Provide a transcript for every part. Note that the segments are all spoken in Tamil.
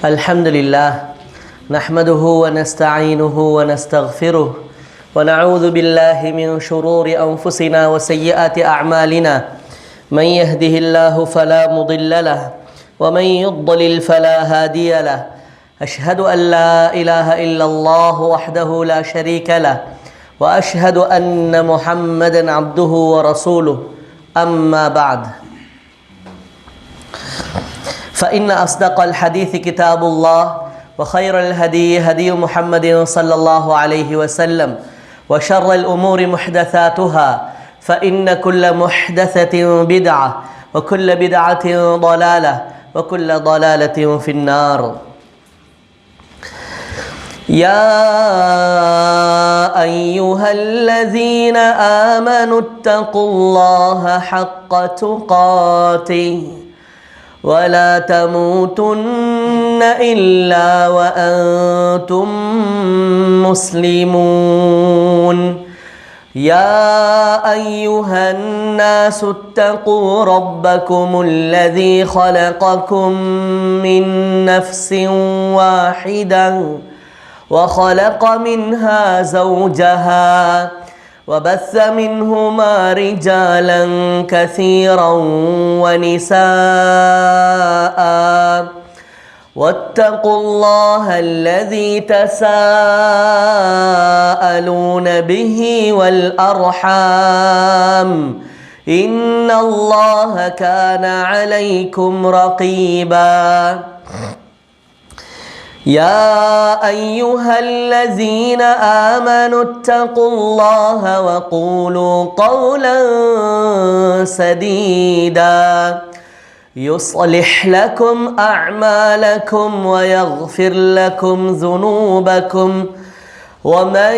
الحمد لله نحمده ونستعينه ونستغفره ونعوذ بالله من شرور أنفسنا وسيئات أعمالنا من يهده الله فلا مضل له ومن يضلل فلا هادي له أشهد أن لا إله إلا الله وحده لا شريك له وأشهد أن محمدًا عبده ورسوله أما بعد فإن أصدق الحديث كتاب الله وخير الهدي هدي محمد صلى الله عليه وسلم وشر الأمور محدثاتها فإن كل محدثة بدعة وكل بدعة ضلالة وكل ضلالة في النار يا أيها الذين آمنوا اتقوا الله حق تقاته ولا تموتن إلا وأنتم مسلمون يا أيها الناس اتقوا ربكم الذي خلقكم من نفس واحدة وخلق منها زوجها وبث منهما رجالا كثيرا ونساء واتقوا الله الذي تساءلون به والأرحام إن الله كان عليكم رقيبا يا أيها الذين آمنوا اتقوا الله وقولوا قولا سديدا يصلح لكم أعمالكم ويغفر لكم ذنوبكم ومن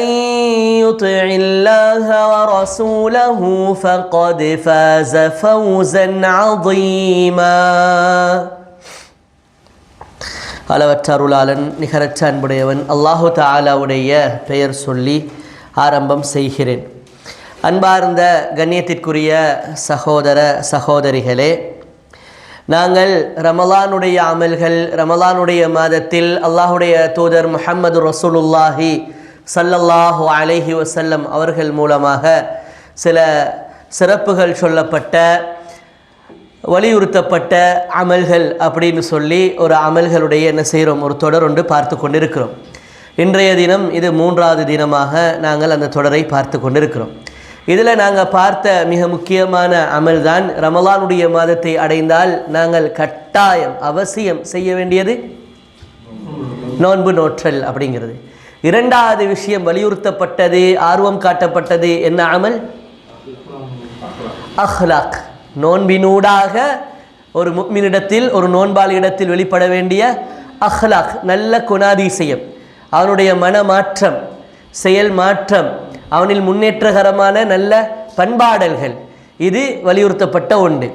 يطع الله ورسوله فقد فاز فوزا عظيما அளவற்ற அருளாளன் நிகரற்ற அன்புடையவன் அல்லாஹு தஆலாவுடைய பெயர் சொல்லி ஆரம்பம் செய்கிறேன். அன்பார்ந்த கண்ணியத்திற்குரிய சகோதர சகோதரிகளே, நாங்கள் ரமலானுடைய அமல்கள், ரமலானுடைய மாதத்தில் அல்லாஹுடைய தூதர் முஹம்மது ரசூலுல்லாஹி ஸல்லல்லாஹு அலைஹி வஸல்லம் அவர்கள் மூலமாக சில சிறப்புகள் சொல்லப்பட்ட வலியுறுத்தப்பட்ட அமல்கள் அப்படின்னு சொல்லி ஒரு அமல்களுடைய என்ன செய்கிறோம், ஒரு தொடர் ஒன்று பார்த்து கொண்டிருக்கிறோம். இன்றைய தினம் இது 3வது தினமாக நாங்கள் அந்த தொடரை பார்த்து கொண்டிருக்கிறோம். இதில் நாங்கள் பார்த்த மிக முக்கியமான அமல் தான் ரமலானுடைய மாதத்தை அடைந்தால் நாங்கள் கட்டாயம் அவசியம் செய்ய வேண்டியது நோன்பு நோற்றல் அப்படிங்கிறது. 2வது விஷயம் வலியுறுத்தப்பட்டது, ஆர்வம் காட்டப்பட்டது, என்ன அமல்? அஹ்லாக். நோன்பினூடாக ஒரு முஃமினிடத்தில், ஒரு நோன்பாளியிடத்தில் வெளிப்பட வேண்டிய அஹ்லாக், நல்ல குணாதிசயம், அவனுடைய மனமாற்றம், செயல் மாற்றம், அவனில் முன்னேற்றகரமான நல்ல பண்பாடல்கள், இது வலியுறுத்தப்பட்ட ஒன்று.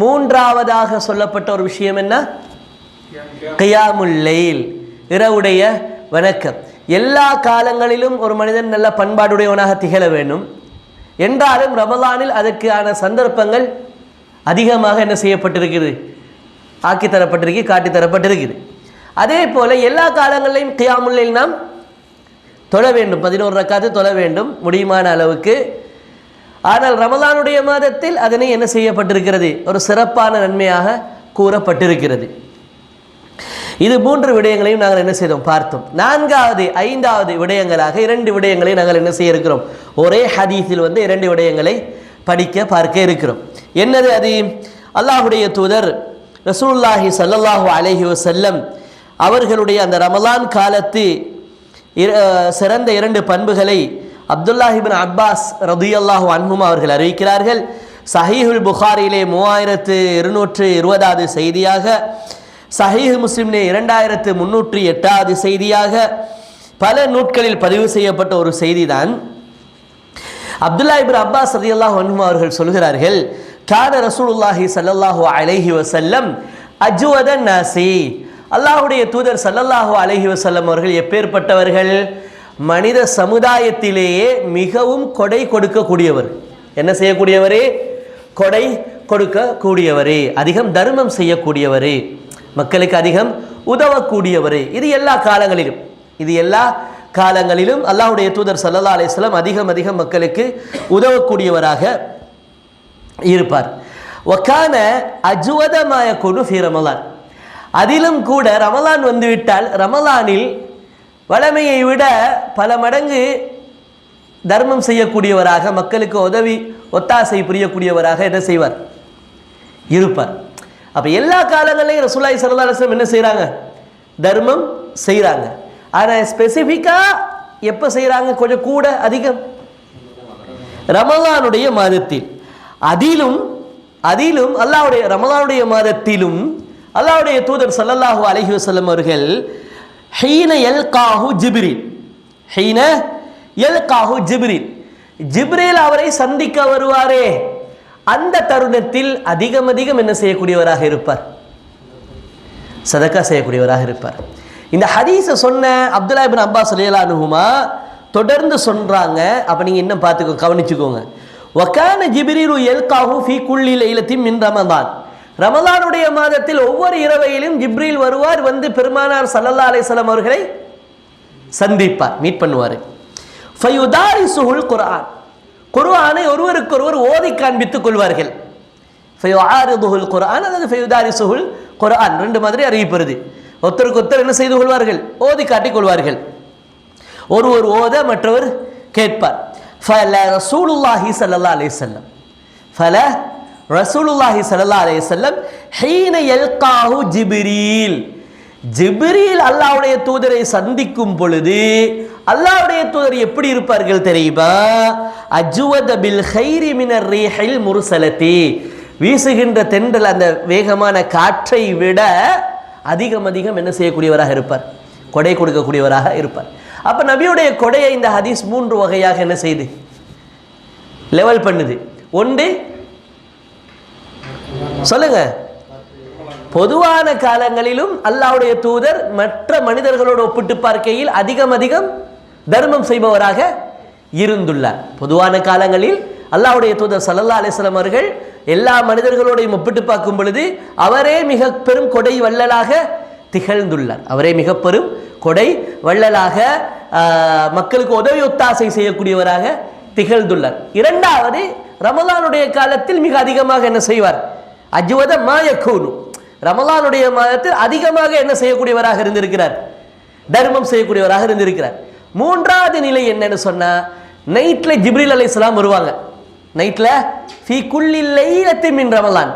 3வதாக சொல்லப்பட்ட ஒரு விஷயம் என்ன? கியாமுல் லைல், இரவுடைய வணக்கம். எல்லா காலங்களிலும் ஒரு மனிதன் நல்ல பண்பாடுடையவனாக திகழ வேண்டும் என்றாலும் ரமலானில் அதற்கான சந்தர்ப்பங்கள் அதிகமாக என்ன செய்யப்பட்டிருக்கிறது, ஆக்கி தரப்பட்டிருக்கு, காட்டி தரப்பட்டிருக்குது. அதே போல் எல்லா காலங்களிலையும் கியாமுல் லைல் நாம் தொழ வேண்டும், 11 ரக்காத்து தொழ வேண்டும் முடியுமான அளவுக்கு. ஆனால் ரமலானுடைய மாதத்தில் அதனை என்ன செய்யப்பட்டிருக்கிறது, ஒரு சிறப்பான நன்மையாக கூறப்பட்டிருக்கிறது. இது 3 விடயங்களையும் நாங்கள் என்ன செய்தோம், பார்த்தோம். 4வது 5வது விடயங்களாக 2 விடயங்களை நாங்கள் என்ன செய்ய இருக்கிறோம், ஒரே ஹதீஸில் 2 விடயங்களை பார்க்க இருக்கிறோம். என்னது அது? அல்லாஹுடைய தூதர் ரசூலுல்லாஹி ஸல்லல்லாஹு அலைஹி வஸல்லம் அவர்களுடைய அந்த ரமலான் காலத்து சிறந்த 2 பண்புகளை அப்துல்லாஹ் இப்னு அப்பாஸ் ரலியல்லாஹு அன்ஹுமா அவர்கள் அறிவிக்கிறார்கள். சஹீஹுல் புகாரியிலே 3220வது செய்தியாக, சஹீஹ் முஸ்லிமிலே 2308வது செய்தியாக, பல நூட்களில் பதிவு செய்யப்பட்ட ஒரு செய்தி தான். அப்துல்லாஹ் இப்னு அப்பாஸ் ரலியல்லாஹு அன்ஹுமா அவர்கள் சொல்கிறார்கள், கான ரசூலுல்லாஹி ஸல்லல்லாஹு அலைஹி வஸல்லம் அஜ்வதன் நாசி, அல்லாஹுடைய தூதர் ஸல்லல்லாஹு அலைஹி வஸல்லம் அவர்கள் எப்பேற்பட்டவர்கள்? மனித சமுதாயத்திலேயே மிகவும் கொடை கொடுக்கக்கூடியவர். என்ன செய்யக்கூடியவரே? கொடை கொடுக்கக்கூடியவரே, அதிகம் தர்மம் செய்யக்கூடியவரே, மக்களுக்கு அதிகம் உதவக்கூடியவர். இது எல்லா காலங்களிலும் அல்லாஹ்வுடைய தூதர் ஸல்லல்லாஹு அலைஹி வஸல்லம் அதிகம் மக்களுக்கு உதவக்கூடியவராக இருப்பார். வகான அஜ்வத மா யகுனு ஃபீ ரமலான். அதிலும் கூட ரமலான் வந்துவிட்டால் ரமலானில் வளமையை விட பல மடங்கு தர்மம் செய்யக்கூடியவராக, மக்களுக்கு ஒத்தாசை புரியக்கூடியவராக என்ன செய்வார்? இருப்பார். அப்போ எல்லா காலங்களையும் ரசூலுல்லாஹி ஸல்லல்லாஹு அலைஹி வஸல்லம் என்ன செய்கிறாங்க? தர்மம் செய்கிறாங்க. ஆனால் ஸ்பெசிஃபிக்காக எப்போ செய்கிறாங்க? கொஞ்சம் கூட அதிகம் ரமலானுடைய மாதத்தில். அதிலும் அல்லாஹ்வுடைய ரமலானுடைய மாதத்திலும் அல்லாஹ்வுடைய தூதர் ஸல்லல்லாஹு அலைஹி வஸல்லம் அவர்கள் ஹீன யல்காஹு ஜிப்ரீல் ஜிப்ரீல் அவரை சந்திக்க வருவாரே, அந்த தருணத்தில் அதிகம் என்ன செய்யக்கூடியவராக இருப்பார்? சதக்கா செய்யக்கூடியவராக இருப்பார். இந்த ஹதீஸை சொன்ன அப்துல்லா இப்னு அப்பாஸ் ரலியல்லாஹு அன்ஹுமா தொடர்ந்து சொல்றாங்க. அப்ப நீங்க இன்னும் பார்த்துக்கோ, கவனிச்சுக்கோங்க. வகான ஜிப்ரீலு யல்காஹு ஃபீ குல்லி லைலத்தின் மின் ரமதான். ரமலானுடைய மாதத்தில் ஒவ்வொரு இரவையிலும் ஜிப்ரீல் வருவார், வந்து பெருமானார் ஸல்லல்லாஹு அலைஹி வஸல்லம் அவர்களை சந்திப்பார், மீட் பண்ணுவார். ஃபயுதாரிசுல் குர்ஆன். குர்ஆனை ஒருவருக்கொருவர் ஓதி காண்பித்துக் கொள்வார்கள். ஃபயுஆரிதுல் குர்ஆன் அல்லது ஃபயுதாரிசுல் குர்ஆன், ரெண்டு மாதிரி அறிவிப்பது. ஒருத்தருக்கு ஒருத்தர் என்ன செய்து கொள்வார்கள்? ஓதி காட்டிக் கொள்வார்கள். ஒருவர் ஓத மற்றவர் கேட்பார். ஃபல ரசூலுல்லாஹி ஸல்லல்லாஹு அலைஹி வஸல்லம் ரசூலுல்லாஹி ஸல்லல்லாஹு அலைஹி வஸல்லம் ஹீன யல்காஹு ஜிப்ரீல் அல்லாஹ்வுடைய தூதரை சந்திக்கும் பொழுது அல்லாஹ்வுடைய தூதர் எப்படி இருப்பார்கள் தெரியுமா? அஜ்வத பில் கைரி மினர் ரீஹில் முர்சலதி. வீசுகின்ற தென்றல், அந்த வேகமான காற்றை விட அதிகம் என்ன செய்யக்கூடியவராக இருப்பார்? கொடை கொடுக்கக்கூடியவராக இருப்பார். அப்ப நபியுடைய கொடையை இந்த ஹதீஸ் 3 வகையாக என்ன செய்து லெவல் பண்ணுது. ஒன்று சொல்லுங்க, பொதுவான காலங்களிலும் அல்லாஹ்வுடைய தூதர் மற்ற மனிதர்களோடு ஒப்பிட்டு பார்க்கையில் அதிகம் தர்மம் செய்பவராக இருந்துள்ளார். பொதுவான காலங்களில் அல்லாஹ்வுடைய தூதர் ஸல்லல்லாஹு அலைஹி வஸல்லம் அவர்கள் எல்லா மனிதர்களோடையும் ஒப்பிட்டு பார்க்கும் பொழுது அவரே மிக பெரும் கொடை வள்ளலாக திகழ்ந்துள்ளார். அவரே மிக பெரும் கொடை வள்ளலாக மக்களுக்கு உதவி ஒத்தாசை செய்யக்கூடியவராக திகழ்ந்துள்ளார். இரண்டாவது, ரமலானுடைய காலத்தில் மிக அதிகமாக என்ன செய்வார்? அஜ்வத மா யகூனு. ரமலானுடைய மாதத்தில் அதிகமாக என்ன செய்யக்கூடியவராக இருந்திருக்கிறார்? தர்மம் செய்யக்கூடியவராக இருந்திருக்கிறார். மூன்றாவது நிலை என்னன்னு சொன்னா, நைட்ல ஜிப்ரீல் அலைஹிஸ்ஸலாம் வருவாங்க. நைட்ல ஃபீ குல்லி லைலத்தின் மின் ரமலான்.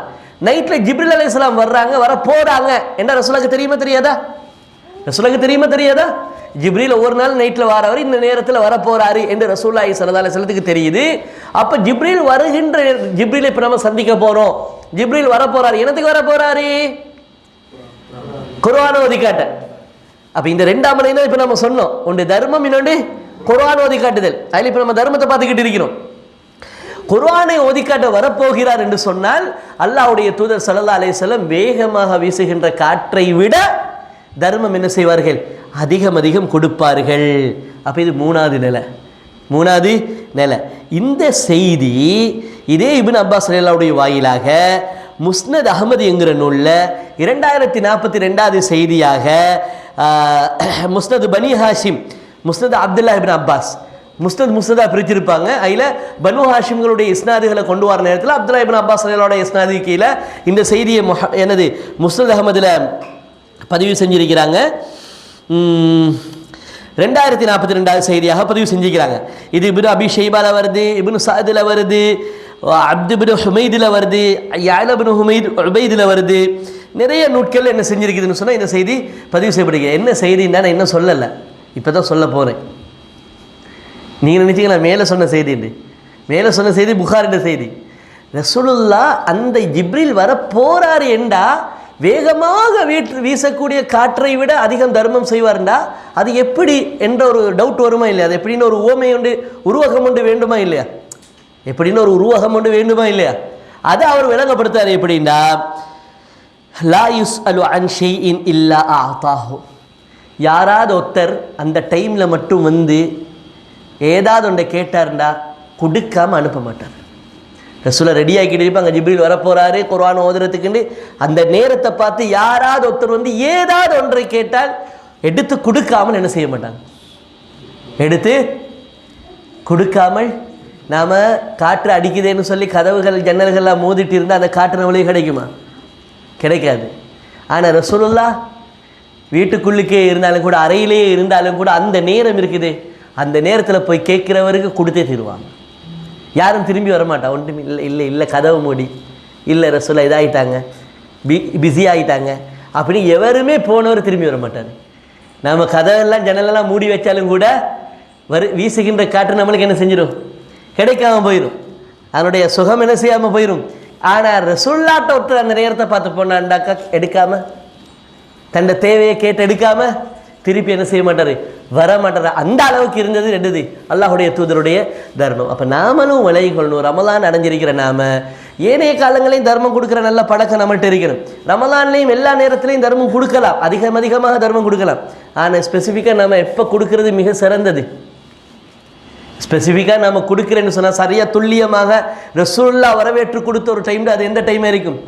நைட்ல ஜிப்ரீல் அலைஹிஸ்ஸலாம் வர்றாங்க, வர போறாங்க என்ன ரசூலுக்கு தெரியுமா தெரியாதா? ஜிப்ரீல் ஒவ்வொரு நாள் நைட்ல வரவர் இந்த நேரத்தில் வர போறாரு என்று ரசூலுல்லாஹி ஸல்லல்லாஹு அலைஹி வஸல்லத்துக்கு தெரியுது. அப்ப ஜிப்ரீல் வருகின்ற ஜிப்ரீலை இப்ப நம்ம சந்திக்க போறோம். ஜிப்ரீல் வர போறாரு. என்னத்துக்கு வர போறாரு? குர்ஆன் ஓதி காட்ட. அப்ப இந்த ரெண்டாம் நிலை இப்ப நம்ம சொன்னோம். ஒன்று தர்மம், இன்னொன்று குர்ஆன் ஓதி காட்டுதல். அதில் இப்ப நம்ம தர்மத்தை பார்த்துக்கிட்டு இருக்கிறோம். குர்ஆனை ஓதிக்காட்ட வரப்போகிறார் என்று சொன்னால் அல்லாஹ்வுடைய தூதர் ஸல்லல்லாஹு அலைஹி வஸல்லம் வேகமாக வீசுகின்ற காற்றை விட தர்மம் என்ன செய்வார்கள்? அதிகம் கொடுப்பார்கள். அப்ப இது மூணாவது நிலை. இந்த செய்தி இதே இப்னு அப்பாஸ் ரலியல்லாஹுடைய வாயிலாக முஸ்னத் அஹ்மத் என்கிற நூலில் 2042வது செய்தியாக முஸ்னத் பனி ஹாஷிம், முஸ்னத் அப்துல்லா இப்னு அப்பாஸ், முஸ்னதா பிரிச்சிருப்பாங்க. அதில் பனு ஹாஷிம்களுடைய இஸ்னாதுகளை கொண்டு வர நேரத்தில் அப்துல்லா இப்னு அப்பாஸ் ரலியல்லாஹுடைய இஸ்னாது கீழே இந்த செய்தியை முஸ்னத் அஹ்மதில் பதிவு செஞ்சிருக்கிறாங்க. 2042வது செய்தியாக பதிவு செஞ்சுக்கிறாங்க. இது இப்னு அபி ஷைபால வருது, இப்னு சஅதில் வருது, அப்து இப்னு ஹுமைதில் வருது, யஅலா இப்னு உபைதில் வருது. நிறைய நூட்கள் என்ன செஞ்சிருக்குதுன்னு சொன்னால் இந்த செய்தி பதிவு செய்யப்படுகிறது. என்ன செய்தின்னா நான் இன்னும் சொல்லலை, இப்போ தான் சொல்ல போகிறேன். நீங்கள் நினச்சிங்களா மேலே சொன்ன செய்தி புகாரிட செய்தி. ரசூலுல்லாஹ் அந்த ஜிப்ரீல் வர போறாரு என்றா வேகமாக வீசக்கூடிய காற்றை விட அதிகம் தர்மம் செய்வார்ண்டா அது எப்படி என்ற ஒரு டவுட் வருமா இல்லையா? அது எப்படின்னு ஒரு உவமை உண்டு, உருவகம் உண்டு வேண்டுமா இல்லையா? அதை அவர் விளங்கப்படுத்தார். எப்படின்னா, லா யுஸ்அலு அன் ஷைஇன் இல்லா அஅதாஹு. யாராவது ஒருத்தர் அந்த டைமில் மட்டும் வந்து ஏதாவது ஒன்றை கேட்டார்ண்டா கொடுக்காம அனுப்ப மாட்டார். ரசூலை ரெடி ஆக்கிட்டு இருப்பாங்க, ஜிப்ரீல் வரப்போறாரு குர்ஆன் ஓதுறதுக்குன்னு. அந்த நேரத்தை பார்த்து யாராவது ஒருத்தர் வந்து ஏதாவது ஒன்றை கேட்டால் எடுத்து கொடுக்காமல் என்ன செய்ய மாட்டாங்க, எடுத்து கொடுக்காமல். நாம் காற்று அடிக்குதுன்னு சொல்லி கதவுகள் ஜன்னல்கள்லாம் மோதிட்டு இருந்தால் அந்த காற்று நம்மளுக்கு கிடைக்குமா? கிடைக்காது. ஆனால் ரசூலுல்லாஹ் வீட்டுக்குள்ளுக்கே இருந்தாலும் கூட, அறையிலேயே இருந்தாலும் கூட அந்த நேரம் இருக்குது, அந்த நேரத்தில் போய் கேட்குறவருக்கு கொடுத்தே தருவாங்க. யாரும் திரும்பி வரமாட்டா. ஒன்றும் இல்லை இல்லை இல்லை கதவு மூடி, இல்லை ரசூலா இதாகிட்டாங்க, பிஸி ஆகிட்டாங்க அப்படி எவருமே போனவர் திரும்பி வர மாட்டார். நம்ம கதவெல்லாம் ஜன்னலெல்லாம் மூடி வச்சாலும் கூட வீசுகின்ற காற்று நம்மளுக்கு என்ன செஞ்சிடும், கிடைக்காம போயிடும், அதனுடைய சுகம் என்ன செய்யாமல் போயிடும். ஆனால் ரசூலுல்லாஹ்ட்ட ஒருத்தர் அந்த நேரத்தை பார்த்து போனாண்டாக்கா எடுக்காமல், தன்னை தேவையை கேட்டு எடுக்காமல் திருப்பி என்ன செய்ய மாட்டார், வர மாட்டார். அந்த அளவுக்கு இருந்தது ரெண்டுது அல்லாஹுடைய தூதருடைய தர்மம். அப்போ நாமளும் விலகி கொள்ளணும். ரமலான் அடைஞ்சிருக்கிற நாம ஏனைய காலங்களையும் தர்மம் கொடுக்குற நல்ல பழக்கம் நம்மள்கிட்ட இருக்கணும். ரமலான்லையும் எல்லா நேரத்திலையும் தர்மம் கொடுக்கலாம், அதிகமாக தர்மம் கொடுக்கலாம். ஆனால் ஸ்பெசிஃபிக்காக நம்ம எப்போ கொடுக்கறது மிக சிறந்தது. ஸ்பெசிஃபிக்காக நம்ம கொடுக்குறேன்னு சொன்னால் சரியாக துல்லியமாக ரசூலுல்லாஹ் வரவேற்று கொடுத்த ஒரு டைமில் அது எந்த டைம் இருக்கும்?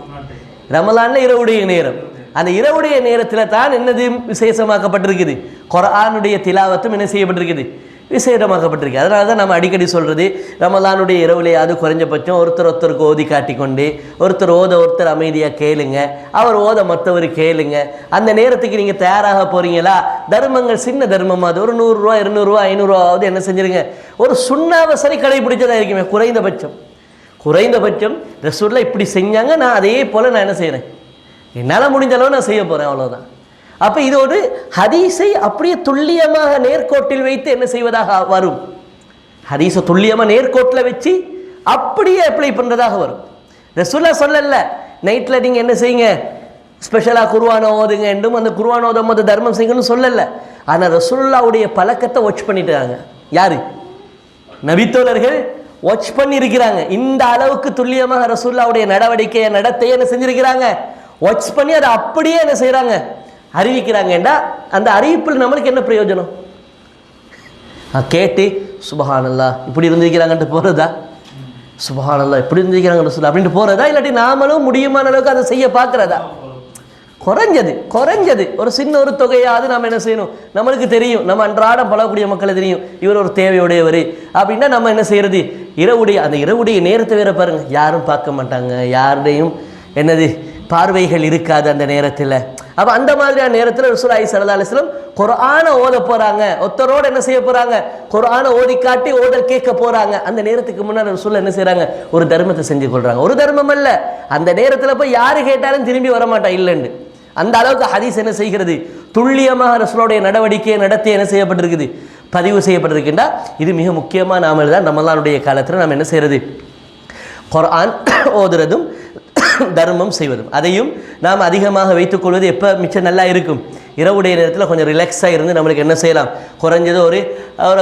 ரமலானில் இரவுடைய நேரம். அந்த இரவுடைய நேரத்தில் தான் என்னது விசேஷமாக்கப்பட்டிருக்குது, குர்ஆனுடைய திலாவத்தும் என்ன செய்யப்பட்டிருக்குது, விசேஷமாக்கப்பட்டிருக்கு. அதனால தான் நம்ம அடிக்கடி சொல்கிறது, ரமலானுடைய இரவுலையாவது குறைஞ்சபட்சம் ஒருத்தருக்கு ஓதி காட்டிக்கொண்டு, ஒருத்தர் அமைதியாக கேளுங்க, அவர் ஓத மற்றவர் கேளுங்க. அந்த நேரத்துக்கு நீங்கள் தயாராக போகிறீங்களா? தர்மங்கள் சின்ன தர்மம், அது ஒரு 100 ரூபா 200 ரூபா 500 ரூபாவது என்ன செஞ்சுருங்க, ஒரு சுண்ணாவை சரி கடைபிடிச்சதாக இருக்குமே. குறைந்தபட்சம் ரசூலுல்லாஹ் இப்படி செஞ்சாங்க, நான் அதே போல் நான் என்ன செய்கிறேன், என்னால் முடிஞ்ச அளவு நான் செய்ய போகிறேன், அவ்வளோதான். அப்போ இது ஒரு ஹதீஸை அப்படியே துல்லியமாக நேர்கோட்டில் வைத்து என்ன செய்வதாக வரும். ஹதீஸை துல்லியமாக நேர்கோட்டில் வச்சு அப்படியே அப்ளை பண்ணுறதாக வரும். ரசூலுல்லாஹ் சொல்லல நைட்டில் நீங்கள் என்ன செய்யுங்க, ஸ்பெஷலாக குர்ஆனை ஓதுங்க என்றும் அந்த குர்ஆன் ஓதும் போது தர்மம் செய்யணும்னு சொல்லலை. ஆனால் ரசூலுல்லாஹ்வுடைய பழக்கத்தை வாட்ச் பண்ணிட்டாங்க. யார்? நபித்தோழர்கள் வாட்ச் பண்ணி இருக்கிறாங்க. இந்த அளவுக்கு துல்லியமாக ரசூலுல்லாஹ்வுடைய நடவடிக்கையை நடத்தையை என்ன செஞ்சிருக்கிறாங்க, வாட்ச் பண்ணி அதை அப்படியே என்ன செய்கிறாங்க, அறிவிக்கிறாங்கண்டா அந்த அறிவிப்பில் நம்மளுக்கு என்ன பிரயோஜனம்? கேட்டு சுபஹானல்லாஹ் இப்படி இருந்திருக்கிறாங்கன்ட்டு போகிறதா, சுபஹானல்லாஹ் இப்படி இருந்திருக்கிறாங்கன்னு சொல்ல அப்படின்ட்டு போகிறதா, இல்லாட்டி நாமளும் முடியுமான அளவுக்கு அதை செய்ய பார்க்குறதா? குறைஞ்சது ஒரு சின்ன ஒரு தொகையாவது நாம் என்ன செய்யணும், நம்மளுக்கு தெரியும், நம்ம அன்றாடம் பழகக்கூடிய மக்களை தெரியும், இவர் ஒரு தேவையுடையவர் அப்படின்னா நம்ம என்ன செய்கிறது, அந்த இரவுடைய நேரத்தை வேற பாருங்கள், யாரும் பார்க்க மாட்டாங்க, யாருடையும் என்னது பார்வைகள் இருக்காது அந்த நேரத்தில். அப்போ அந்த மாதிரியான நேரத்தில் ரசூலுல்லாஹி ஸல்லல்லாஹு அலைஹி வஸல்லம் குர்ஆனை ஓத போகிறாங்க, ஒருத்தரோடு என்ன செய்ய போகிறாங்க, குர்ஆனை ஓதி காட்டி ஓதல் கேட்க போகிறாங்க. அந்த நேரத்துக்கு முன்னாடி ரசூலுல்லாஹ் என்ன செய்கிறாங்க, ஒரு தர்மத்தை செஞ்சு கொள்கிறாங்க. ஒரு தர்மம் அல்ல, அந்த நேரத்தில் போய் யார் கேட்டாலும் திரும்பி வரமாட்டா இல்லைன்னு. அந்த அளவுக்கு ஹதீஸ் என்ன செய்கிறது, துல்லியமாக ரசூலுடைய நடவடிக்கையை நடத்தி என்ன செய்யப்பட்டிருக்குது, பதிவு செய்யப்பட்டிருக்கின்றா. இது மிக முக்கியமாக நாம தான் ரமலானுடைய காலத்தில் நாம் என்ன செய்கிறது, குர்ஆன் ஓதுறதும் தர்மம் செய்வதும். அதையும் நாம் அதிகமாக வைத்துக்கொள்வது எப்போ மிச்சம் நல்லா இருக்கும், இரவுடைய நேரத்தில் கொஞ்சம் ரிலாக்ஸாக இருந்து நம்மளுக்கு என்ன செய்யலாம், குறைஞ்சது ஒரு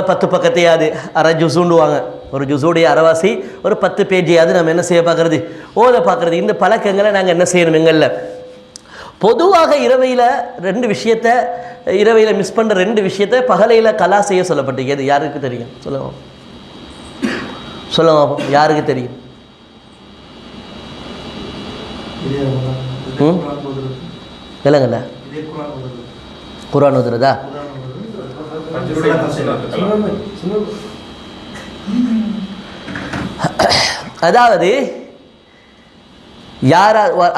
10 பக்கத்தையாவது அரை ஜுசூண்டுவாங்க, ஒரு ஜுசூடைய அரைவாசி ஒரு 10 பேஜையாவது நம்ம என்ன செய்ய பார்க்குறது, ஓத பார்க்குறது. இந்த பழக்கங்களை நாங்கள் என்ன செய்யணும் எங்களில். பொதுவாக இரவையில் மிஸ் பண்ணுற 2 விஷயத்தை பகலையில் கலா செய்ய சொல்லப்பட்டிருக்கிறது. யாருக்கு தெரியும் சொல்லுங்க, யாருக்கு தெரியும்? இல்லைங்கல்ல, குர்ஆன் ஓதுறதா?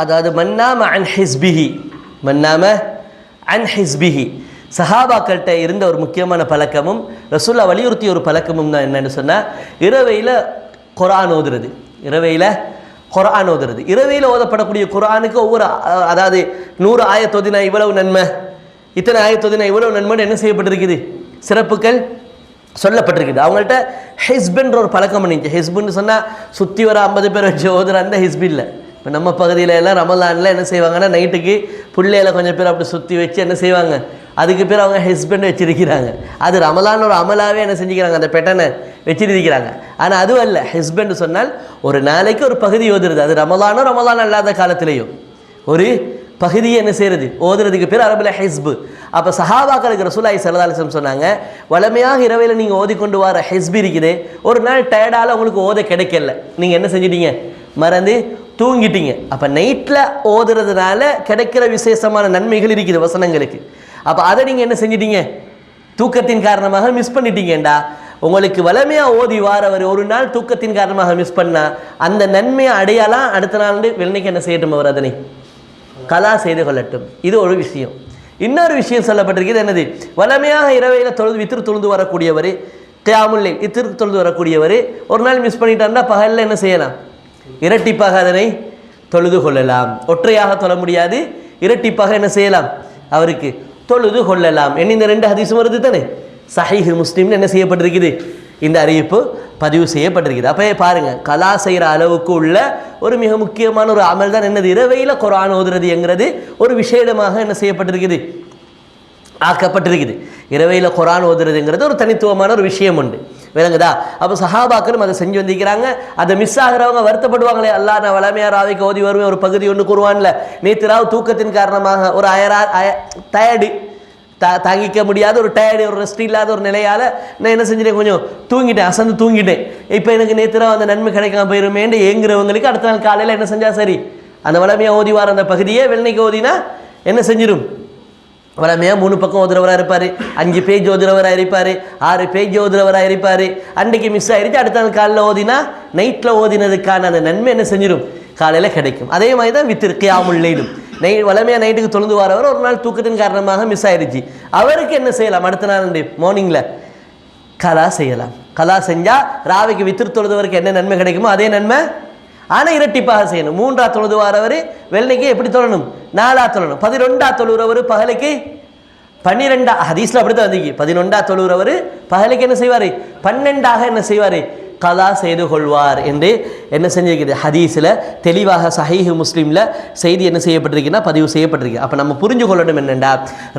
அதாவது மன்னாம அன் ஹிஸ்பிஹி சஹாபாக்கள்கிட்ட இருந்த ஒரு முக்கியமான பழக்கமும் ரசூலுல்லாஹ் வலியுறுத்திய ஒரு பழக்கமும் தான் என்னன்னு சொன்னால், இரவையில் குர்ஆன் ஓதுறது. இரவையில் ஓதப்படக்கூடிய குர்ஆனுக்கு ஒவ்வொரு, அதாவது 100 ஆயத் ஓதினா இவ்வளவு நன்மை, இத்தனை ஆயத் ஓதினா இவ்வளவு நன்மைன்னு என்ன செய்யப்பட்டிருக்குது, சிறப்புகள் சொல்லப்பட்டிருக்குது. அவங்கள்ட்ட ஹிஸ்புன்ற ஒரு பழக்கம் பண்ணிச்சு. ஹிஸ்புன்னு சொன்னால் சுற்றி வர 50 பேர் வச்சு ஓதுற அந்த ஹிஸ்பு இல்லை. இப்போ நம்ம பகுதியில் எல்லாம் ரமலானில் என்ன செய்வாங்கன்னா, நைட்டுக்கு பிள்ளையில கொஞ்சம் பேர் அப்படி சுற்றி வச்சு என்ன செய்வாங்க, அதுக்கு பேர் அவங்க ஹிஸ்பண்ட் வச்சிருக்கிறாங்க. அது ரமலான் ஒரு அமலாகவே என்ன செஞ்சுக்கிறாங்க, அந்த பெட்டனை வச்சிருக்கிறாங்க. ஆனால் அதுவும் அல்ல, ஹிஸ்பண்ட் சொன்னால் ஒரு நாளைக்கு ஒரு பகுதி ஓதுறது. அது ரமலான் அல்லாத காலத்திலேயும் ஒரு பகுதியை என்ன செய்யறது ஓதுறதுக்கு பேர் அரபில் ஹிஸ்பு. அப்போ சஹாபாக்களுக்கு ரசூலுல்லாஹி ஸல்லல்லாஹு அலைஹி வஸல்லம் சொன்னாங்க, வளமையாக இரவையில் நீங்கள் ஓதிக்கொண்டு வர ஹிஸ்பு இருக்குது, ஒரு நாள் டயர்டால் உங்களுக்கு ஓத கிடைக்கல, நீங்கள் என்ன செஞ்சிட்டீங்க, மறந்து தூங்கிட்டீங்க. அப்போ நைட்டில் ஓதுறதுனால கிடைக்கிற விசேஷமான நன்மைகள் இருக்குது வசனங்களுக்கு. அப்போ அதை நீங்கள் என்ன செஞ்சிட்டீங்க, தூக்கத்தின் காரணமாக மிஸ் பண்ணிட்டீங்கண்டா, உங்களுக்கு வளமையாக ஓதி வாரவர் ஒரு நாள் தூக்கத்தின் காரணமாக மிஸ் பண்ணால் அந்த நன்மையை அடையாலாம். அடுத்த நாள் வெள்ளைக்கு என்ன செய்யட்டும், அவர் அதனை கலா செய்து கொள்ளட்டும். இது ஒரு விஷயம். இன்னொரு விஷயம் சொல்லப்பட்டிருக்கிறது என்னது, வளமையாக இரவையில் வித்திரு தொழுந்து வரக்கூடியவர், கியாமுல் லைல் வித்திரு தொழுது வரக்கூடியவர் ஒரு நாள் மிஸ் பண்ணிட்டாருன்னா பகலில் என்ன செய்யலாம், இரட்டிப்பாக அதனை தொழுது கொள்ளலாம். ஒற்றையாக தொழ முடியாது, இரட்டிப்பாக என்ன செய்யலாம், அவருக்கு தொழுது கொள்ளலாம். இந்த 2 ஹதீஸும் வருது தானே, சஹீஹ் முஸ்லிம்னு என்ன செய்யப்பட்டிருக்குது, இந்த அறிவிப்பு பதிவு செய்யப்பட்டிருக்குது. அப்போ பாருங்கள், கலா செய்கிற அளவுக்கு உள்ள ஒரு மிக முக்கியமான ஒரு அமல் தான் என்னது, இரவையில் குர்ஆன் ஓதுறது என்கிறது ஒரு விசேடமாக என்ன செய்யப்பட்டிருக்குது, ஆக்கப்பட்டிருக்குது. இரவையில் குர்ஆன் ஓதுறதுங்கிறது ஒரு தனித்துவமான ஒரு விஷயம் உண்டு, விளங்குதா? அப்போ சஹாபாக்களும் அதை செஞ்சு வந்திருக்கிறாங்க. அதை மிஸ் ஆகிறவங்க வருத்தப்படுவாங்களே, அல்லாஹ் நான் வளமையாக ராவைக்கு ஓதி வருவேன், ஒரு பகுதி ஒன்று குர்ஆன்ல நேற்று ராவ் தூக்கத்தின் காரணமாக ஒரு டயர்டு தாங்கிக்க முடியாத ஒரு டயர்டு, ஒரு ரெஸ்ட் இல்லாத ஒரு நிலையால் நான் என்ன செஞ்சிட்டேன், கொஞ்சம் தூங்கிட்டேன், அசந்து தூங்கிட்டேன். இப்போ எனக்கு நேற்று அந்த நன்மை கிடைக்காம போயிருமேண்டு ஏங்குறவங்களுக்கு அடுத்த நாள் காலையில் என்ன செஞ்சால் சரி, அந்த வளமையாக ஓதி வார அந்த பகுதியே வெள்ளைக்கு ஓதினா என்ன செஞ்சிடும், வளமையாக 3 பக்கம் ஓதுறவராக இருப்பார், 5 பேஜ் ஓதுறவராக இருப்பார், 6 பேஜ் ஓதுறவராக இருப்பார். அன்றைக்கு மிஸ் ஆகிடுச்சு, அடுத்த நாள் காலையில் ஓதினா நைட்டில் ஓதினதுக்கான அந்த நன்மை என்ன செஞ்சிடும், காலையில் கிடைக்கும். அதே மாதிரி தான் வித்திரு கியாமுல் லைலும் வளமையாக நைட்டுக்கு தொழுந்து வரவர் ஒரு நாள் தூக்கத்தின் காரணமாக மிஸ் ஆயிடுச்சு, அவருக்கு என்ன செய்யலாம், அடுத்த நாள் மார்னிங்கில் கலா செய்யலாம். கலா செஞ்சால் ராவைக்கு வித்திரு தொழுதுவருக்கு என்ன நன்மை கிடைக்குமோ அதே நன்மை, ஆனால் இரட்டிப்பாக செய்யணும். 3ஆ தொழுது வரவர் வெள்ளைக்கு எப்படி தொழணும், 4ஆ தொழணும். 11ஆ தொழுகிறவர் பகலுக்கு 12 ஹதீஸில் அப்படி தான் வந்திருக்கு. 11ஆ தொழுகிறவர் பகலுக்கு என்ன செய்வார், 12ஆக என்ன செய்வார், கலா செய்து கொள்வார் என்று என்ன செஞ்சிருக்குது, ஹதீஸில் தெளிவாக சஹீஹ் முஸ்லீமில் செய்தி என்ன செய்யப்பட்டிருக்குன்னா பதிவு செய்யப்பட்டிருக்கு. அப்போ நம்ம புரிஞ்சு கொள்ளணும் என்னென்னா,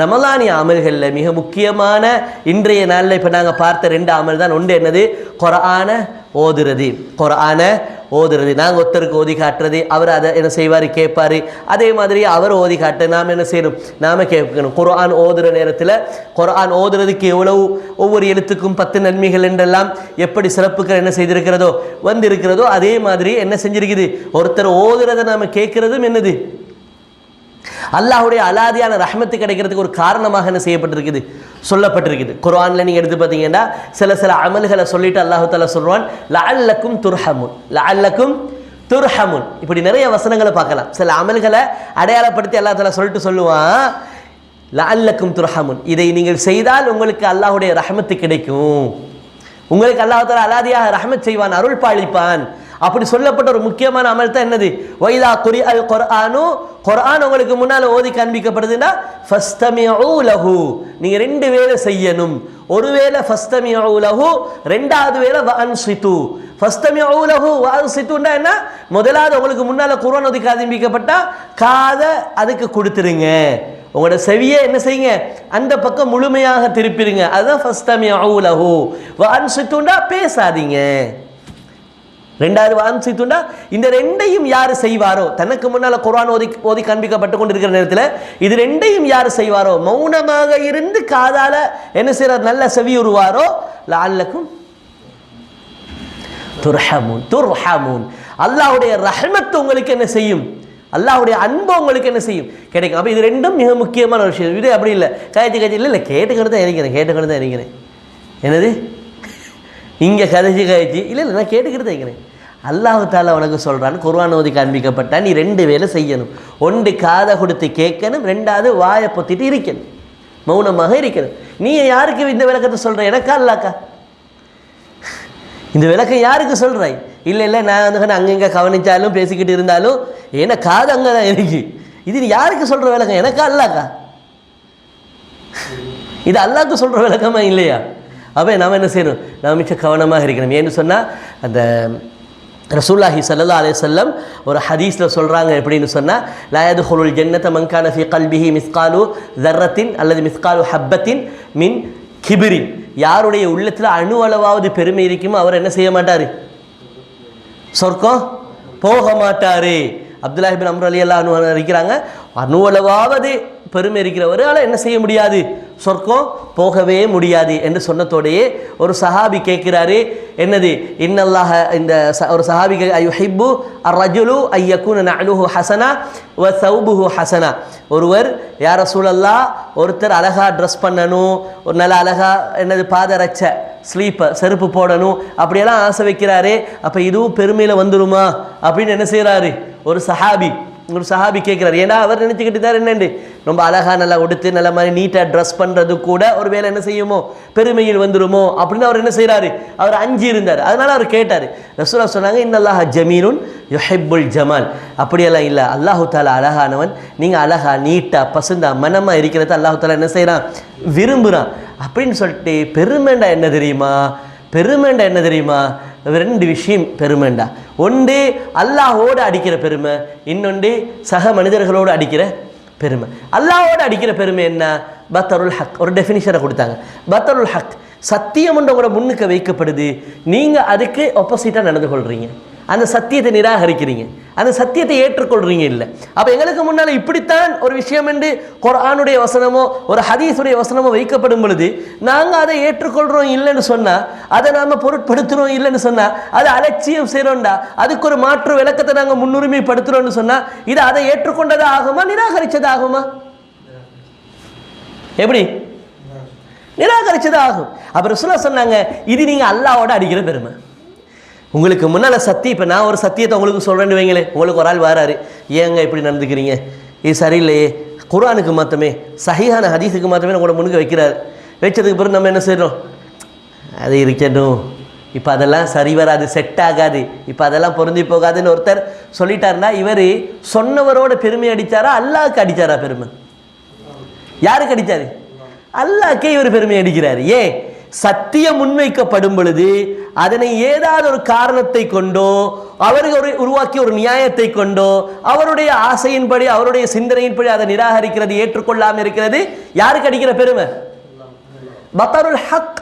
ரமலானிய அமல்களில் மிக முக்கியமான இன்றைய நாளில் இப்போ நாங்கள் பார்த்த 2 அமல் தான். ஒன்று என்னது, குர்ஆனை ஓதுறது. குர்ஆனை ஓதுறது, நாங்கள் ஒருத்தருக்கு ஓதி காட்டுறது, அவர் அதை என்ன செய்வார், கேட்பார். அதே மாதிரி அவர் ஓதி காட்ட நாம் என்ன செய்யணும், நாம் கேட்கணும். குர்ஆன் ஓதுகிற நேரத்தில் குர்ஆன் ஓதுறதுக்கு எவ்வளவு, ஒவ்வொரு எழுத்துக்கும் 10 நன்மைகள் என்றெல்லாம் எப்படி சிறப்புகள் என்ன செய்திருக்கிறதோ வந்திருக்கிறதோ அதே மாதிரி என்ன செஞ்சிருக்குது, ஒருத்தர் ஓதுறதை நாம் கேட்கறதும் என்னது, அல்லாஹ்வுடைய அலாதியான ரஹ்மத்து கிடைக்கிறதுக்கு ஒரு காரணமாக என்ன செய்யப்பட்டிருக்குது, சொல்லப்பட்டிருக்குது. குர்ஆனில் நீங்கள் எடுத்து பார்த்தீங்கன்னா சில அமல்களை சொல்லிட்டு அல்லாஹ் தஆலா சொல்றான், லஅல்லக்கும் துர்ஹமுன், லஅல்லக்கும் துர்ஹமுன். இப்படி நிறைய வசனங்களை பார்க்கலாம். சில அமல்களை அடையாளப்படுத்தி அல்லாஹ் தஆலா சொல்லுவான், லஅல்லக்கும் துர்ஹமுன், இதை நீங்கள் செய்தால் உங்களுக்கு அல்லாஹ்வுடைய ரஹ்மத்து கிடைக்கும், உங்களுக்கு அல்லாஹ் தஆலா அலாதியாக ரஹ்மத் செய்வான், அருள் பாலிப்பான். அப்படி சொல்லப்பட்ட ஒரு முக்கியமான அமல் தான் என்னது, வைதா குரி அல் குர்ஆனு, குர்ஆன் உங்களுக்கு முன்னால் ஓதி காண்பிக்கப்படுதுன்னா ஃபஸ்தமிஉ லஹு, நீங்க 2 வேளை செய்யணும். ஒரு வேளை ஃபஸ்தமிஉ லஹு, 2வது வேளை வஅன்சிது. ஃபஸ்தமிஉ லஹு வஅன்சிதுன்னா என்ன, முதலாவது உங்களுக்கு முன்னால் குர்ஆன் ஓதி காண்பிக்கப்பட்டா காதை அதுக்கு கொடுத்துருங்க, உங்களோட செவியை என்ன செய்யுங்க, அந்த பக்கம் முழுமையாக திருப்பிடுங்க. அதுதான் ஃபஸ்தமிஉ லஹு. வஅன்சிதுன்னா பேசாதீங்க. 2வது வஅன்சிதுன்னா இந்த 2ஐயும் யார் செய்வாரோ, தனக்கு முன்னால் குர்ஆன் ஓதி காண்பிக்கப்பட்டு கொண்டிருக்கிற நேரத்தில் இது 2ஐயும் யார் செய்வாரோ, மௌனமாக இருந்து காதால என்ன செய்யறார், நல்ல செவியுறுவாரோ, லஅல்லக்கும் துர்ஹமுன், துர்ஹமுன், அல்லாஹ்வுடைய ரஹ்மத் உங்களுக்கு என்ன செய்யும், அல்லாஹ்வுடைய அன்பு உங்களுக்கு என்ன செய்யும், கிடைக்கும். அப்போ இது 2ம் மிக முக்கியமான ஒரு விஷயம். இது அப்படி இல்லை, கதைச்சு இல்லை, கேட்டுக்கிட்டு தான் இருக்கிறேன். என்னது இங்கே கதைச்சு இல்லை, நான் கேட்டுக்கிட்டு தான் இருக்கிறேன். அல்லாஹ் தஆலா உனக்கு சொல்கிறான், குர்ஆன் ஓதி காண்பிக்கப்பட்டா நீ 2 வேளை செய்யணும். 1 காதை கொடுத்து கேட்கணும், 2வது வாயை பொத்திட்டு இருக்கணும், மௌனமாக இருக்கணும். நீ யாருக்கு இந்த விளக்கத்தை சொல்கிற, எனக்கா அல்லாக்கா? இந்த விளக்கம் யாருக்கு சொல்கிறாய்? இல்லை நான் வந்து அங்கங்கே கவனித்தாலும் பேசிக்கிட்டு இருந்தாலும் ஏன்னா காது அங்கே தான் இருக்கு. இது யாருக்கு சொல்கிற விளக்கம், எனக்கா அல்லாக்கா? இது அல்லாஹ்க்கு சொல்கிற விளக்கமா இல்லையா? அப்போ நாம் என்ன செய்யணும், நாம் மிச்சம் கவனமாக இருக்கணும். ஏன்னு சொன்னால் அந்த ரசூலுல்லாஹி ஸல்லல்லாஹு அலைஹி வஸல்லம் ஒரு ஹதீஸில் சொல்கிறாங்க, எப்படின்னு சொன்னால், லா யதுகுலுல் ஜன்னத மன் கான ஃபீ கல்பிஹி மிஸ்காலு தர்ரத்தின் அல்லது மிஸ்காலு ஹப்பத்தின் மின் கிபிரின், யாருடைய உள்ளத்தில் அணு அளவாவது பெருமை இருக்குமோ அவர் என்ன செய்ய மாட்டார், சொர்க்கம் போக மாட்டார். அப்துல்லாஹ் இப்னு அம்ர் ரலியல்லாஹு அன்ஹு இருக்கிறாங்க, அணுவளவாவது பெருமை இருக்கிறவரால் என்ன செய்ய முடியாது, சொர்க்கம் போகவே முடியாது என்று சொன்னதோடையே ஒரு சஹாபி கேட்கிறாரு, என்னது இன்னல்லாஹ, இந்த ஒரு சஹாபி அய்யுஹிப்பு அர்ரஜுலு ஐயகுன நஅலுஹு ஹஸனா வ ஸௌபுஹு ஹஸனா, ஒருவர் யா ரசூலல்லாஹ், ஒருத்தர் அழகா ட்ரெஸ் பண்ணணும், ஒரு நல்ல அழகா என்னது பாதரட்ச ஸ்லீப்பர் செருப்பு போடணும், அப்படியெல்லாம் ஆசை வைக்கிறாரு. அப்போ இதுவும் பெருமையில் வந்துடுமா அப்படின்னு என்ன செய்கிறாரு, ஒரு சஹாபி கேட்குறாரு. ஏன்னா அவர் நினச்சிக்கிட்டு தான் என்னண்டு ரொம்ப அழகாக நல்லா உடுத்து நல்ல மாதிரி நீட்டாக ட்ரெஸ் பண்ணுறது கூட ஒரு வேலை என்ன செய்யுமோ பெருமையில் வந்துடுமோ அப்படின்னு அவர் என்ன செய்கிறாரு, அவர் அஞ்சு இருந்தார். அதனால் அவர் கேட்டார். ரசூலுல்லாஹ் சொன்னாங்க, இன்னல்லாஹ ஜமீலுன் யுஹிப்புல் ஜமால். அப்படியெல்லாம் இல்லை, அல்லாஹு தாலா அழகானவன், நீங்கள் அழகா நீட்டாக பசுந்தா மனமாக இருக்கிறத அல்லாஹு தாலா என்ன செய்கிறான், விரும்புகிறான் அப்படின்னு சொல்லிட்டு பெருமைண்டா என்ன தெரியுமா, ரெண்டு விஷயம் பெருமைண்டா. ஒன்று அல்லாஹோடு அடிக்கிற பெருமை, இன்னொன்று சக மனிதர்களோடு அடிக்கிற பெருமை. அல்லாஹோடு அடிக்கிற பெருமை என்ன, பத்தருல் ஹக். ஒரு டெஃபினிஷனை கொடுத்தாங்க. பத்தருல் ஹக், சத்தியம் ஒன்று உங்களோட முன்னுக்கு வைக்கப்படுது, நீங்கள் அதுக்கு ஆப்போசிட்டாக நடந்து கொள்கிறீங்க, அந்த சத்தியத்தை நிராகரிக்கிறீங்க, அந்த சத்தியத்தை ஏற்றுக்கொள்றீங்க இல்லை. அப்போ எங்களுக்கு முன்னால் இப்படித்தான் ஒரு விஷயம் என்று குர்ஆனுடைய வசனமோ ஒரு ஹதீஸுடைய வசனமோ வைக்கப்படும் பொழுது நாங்கள் அதை ஏற்றுக்கொள்கிறோம் இல்லைன்னு சொன்னால், அதை நாம் பொருட்படுத்துகிறோம் இல்லைன்னு சொன்னால், அதை அலட்சியம் செய்கிறோம்டா, அதுக்கு ஒரு மாற்று விளக்கத்தை நாங்கள் முன்னுரிமைப்படுத்துகிறோம்னு சொன்னால், இது அதை ஏற்றுக்கொண்டது ஆகுமா நிராகரிச்சது ஆகுமா? எப்படி நிராகரிச்சது ஆகும். அப்போ ரசூலுல்லாஹ் சொன்னாங்க, இது நீங்கள் அல்லாஹ்வோட அடிக்கிற பெருமை. உங்களுக்கு முன்னால் சத்தியம், இப்போ நான் ஒரு சத்தியத்தை உங்களுக்கு சொல்கிறேன்னு வைங்களேன், உங்களுக்கு ஒரு ஆள் வராரு, ஏங்க இப்படி நடந்துக்கிறீங்க, இது சரியில்லையே, குர்ஆனுக்கு மாற்றமே சஹீஹான ஹதீஸுக்கு மாற்றமே உங்களோட முன்னுக்கு வைக்கிறார். வச்சதுக்கு பிறகு நம்ம என்ன செய்கிறோம், அது இருக்கட்டும், இப்போ அதெல்லாம் சரி வராது, செட் ஆகாது, இப்போ அதெல்லாம் பொருந்தி போகாதுன்னு ஒருத்தர் சொல்லிட்டாருன்னா, இவர் சொன்னவரோட பெருமை அடித்தாரா அல்லாஹ்க்கு அடித்தாரா பெருமை? யாருக்கு அடித்தார்? அல்லாஹ்க்கே இவர் பெருமை அடிக்கிறார். ஏன்? சத்தியம் முன்வைக்கப்படும் பொழுது அதனை ஏதாவது ஒரு காரணத்தை கொண்டோ அவர்கள் உருவாக்கிய ஒரு நியாயத்தை கொண்டோ அவருடைய ஆசையின்படி அவருடைய சிந்தனையின்படி அதை நிராகரிக்கிறது, ஏற்றுக்கொள்ளாமல் இருக்கிறது யாருக்கு அடிக்கிற பெருமை? பத்தருல் ஹக்.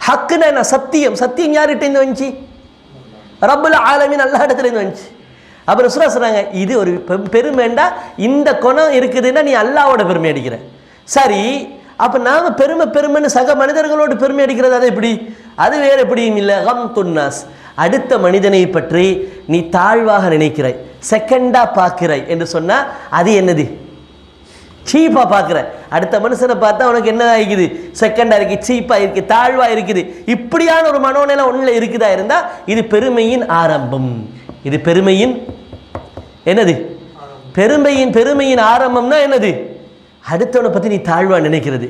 ஹக்குன்னா என்ன? சத்தியம். சத்தியம் யார்கிட்ட இருந்து வந்துச்சு? ரப்புல் ஆலமீன் அல்லாஹ் இடத்துல இருந்து வந்துச்சு. அப்புறம் ரசூலுல்லாஹ் சொன்னாங்க, இது ஒரு பெருமைண்டா, இந்த குணம் இருக்குதுன்னா நீ அல்லாஹ்வோட பெருமை அடிக்கிற. சரி, அப்போ நாம் பெருமைன்னு சக மனிதர்களோடு பெருமை அடிக்கிறது, அது எப்படி? அது வேறு எப்படியும் இல்லை. கம்துன்னாஸ், அடுத்த மனிதனை பற்றி நீ தாழ்வாக நினைக்கிறாய், செகண்டாக பார்க்கிறாய் என்று சொன்னால் அது என்னது? சீப்பாக பார்க்குற. அடுத்த மனுஷனை பார்த்தா உனக்கு என்ன ஆகிக்குது? செகண்டாக இருக்குது, சீப்பாக இருக்குது, தாழ்வாக இருக்குது. இப்படியான ஒரு மனோநிலை ஒன்றில் இருக்குதா இருந்தால் இது பெருமையின் ஆரம்பம். இது பெருமையின் என்னது? பெருமையின் ஆரம்பம்னா என்னது? அடுத்தவனை பற்றி நீ தாழ்வாக நினைக்கிறது,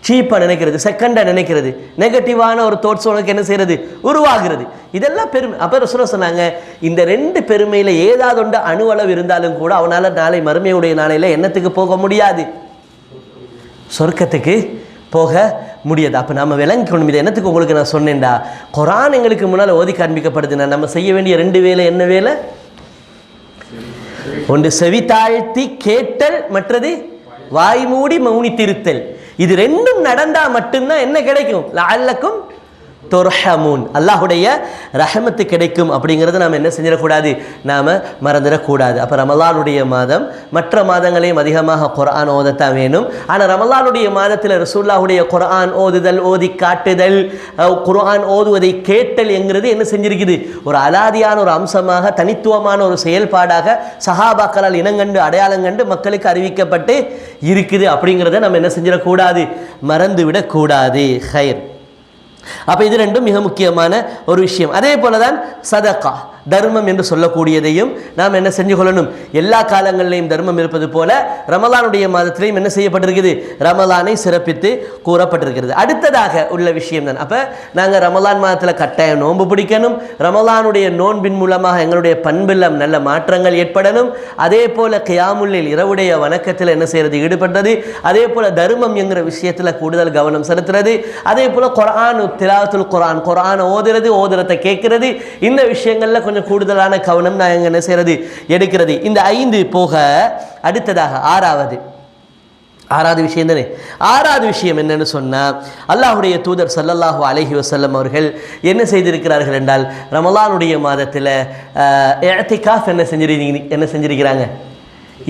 சீப்பாக நினைக்கிறது, செகண்டாக நினைக்கிறது, நெகட்டிவான ஒரு தோட்ஸ் உனக்கு என்ன செய்கிறது? உருவாகிறது. இதெல்லாம் பெருமை. அப்போ ரசூலுல்லாஹ் சொன்னாங்க, இந்த ரெண்டு பெருமையில் ஏதாவது ஒன்று அணுவளவு இருந்தாலும் கூட அவனால் நாளை மறுமையுடைய நாளையில் என்னத்துக்கு போக முடியாது? சொர்க்கத்துக்கு போக முடியாது. அப்போ நம்ம விளங்கிக்கணும். இதை என்னத்துக்கு உங்களுக்கு நான் சொன்னேன்டா, குர்ஆன் எங்களுக்கு முன்னால் ஓதி காண்பிக்கப்படுதுன்னா நம்ம செய்ய வேண்டிய ரெண்டு வேலை. என்ன வேலை? ஒன்று செவி தாழ்த்தி கேட்டல், மற்றது வாய் மூடி மௌனித்திருத்தல். இது ரெண்டும் நடந்தா மட்டும்தான் என்ன கிடைக்கும்? லஅல்லக்கும் துர்ஹமூன், அல்லாஹுடைய ரஹமத்து கிடைக்கும். அப்படிங்கிறத நாம் என்ன செஞ்சிடக்கூடாது? நாம் மறந்துடக்கூடாது. அப்போ ரமலானுடைய மாதம் மற்ற மாதங்களையும் அதிகமாக குர்ஆன் ஓதத்தான் வேணும். ஆனால் ரமலானுடைய மாதத்தில் ரசூலுல்லாஹுடைய குர்ஆன் ஓதுதல், ஓதி காட்டுதல், குர்ஆன் ஓதுவதை கேட்டல் என்கிறது என்ன செஞ்சிருக்குது? ஒரு அலாதியான ஒரு அம்சமாக, தனித்துவமான ஒரு செயல்பாடாக சஹாபாக்களால் இனங்கண்டு அடையாளம் கண்டு மக்களுக்கு அறிவிக்கப்பட்டு இருக்குது. அப்படிங்கிறத நம்ம என்ன செஞ்சிடக்கூடாது? மறந்து விடக்கூடாது. ஹைர். அப்போ இது ரெண்டும் மிக முக்கியமான ஒரு விஷயம். அதே போல தான் சதகா, தர்மம் என்று சொல்லக்கூடியதையும் நாம் என்ன செஞ்சு கொள்ளணும்? எல்லா காலங்களிலையும் தர்மம் இருப்பது போல ரமலானுடைய மாதத்திலையும் என்ன செய்யப்பட்டிருக்குது? ரமலானை சிறப்பித்து கூறப்பட்டிருக்கிறது. அடுத்ததாக உள்ள விஷயம் தான், அப்போ நாங்கள் ரமலான் மாதத்தில் கட்டாயம் நோன்பு பிடிக்கணும். ரமலானுடைய நோன்பின் மூலமாக எங்களுடைய பண்பில் நல்ல மாற்றங்கள் ஏற்படணும். அதே போல கியாமுல்லைல் இரவுடைய வணக்கத்தில் என்ன செய்யறது? ஈடுபடுறது. அதே போல தர்மம் என்கிற விஷயத்தில் கூடுதல் கவனம் செலுத்துறது. அதே போல குர்ஆன் திலாவத்துல் குர்ஆன், குர்ஆனை ஓதுறதை கேட்கிறது. இந்த விஷயங்கள்ல கொஞ்சம் கூடுதலான கவனம் நான் என்ன செய்யறது? எடுக்கிறது. இந்த 5 போக அடுத்ததாக 6வது ஆறாவது விஷயம் தானே. ஆறாவது விஷயம் என்னன்னு சொன்னால், அல்லாஹுடைய தூதர் ஸல்லல்லாஹு அலைஹி வஸல்லம் அவர்கள் என்ன செய்திருக்கிறார்கள் என்றால், ரமலானுடைய மாதத்தில் இஅ்திகாஃப் என்ன செஞ்சிருக்கிறாங்க,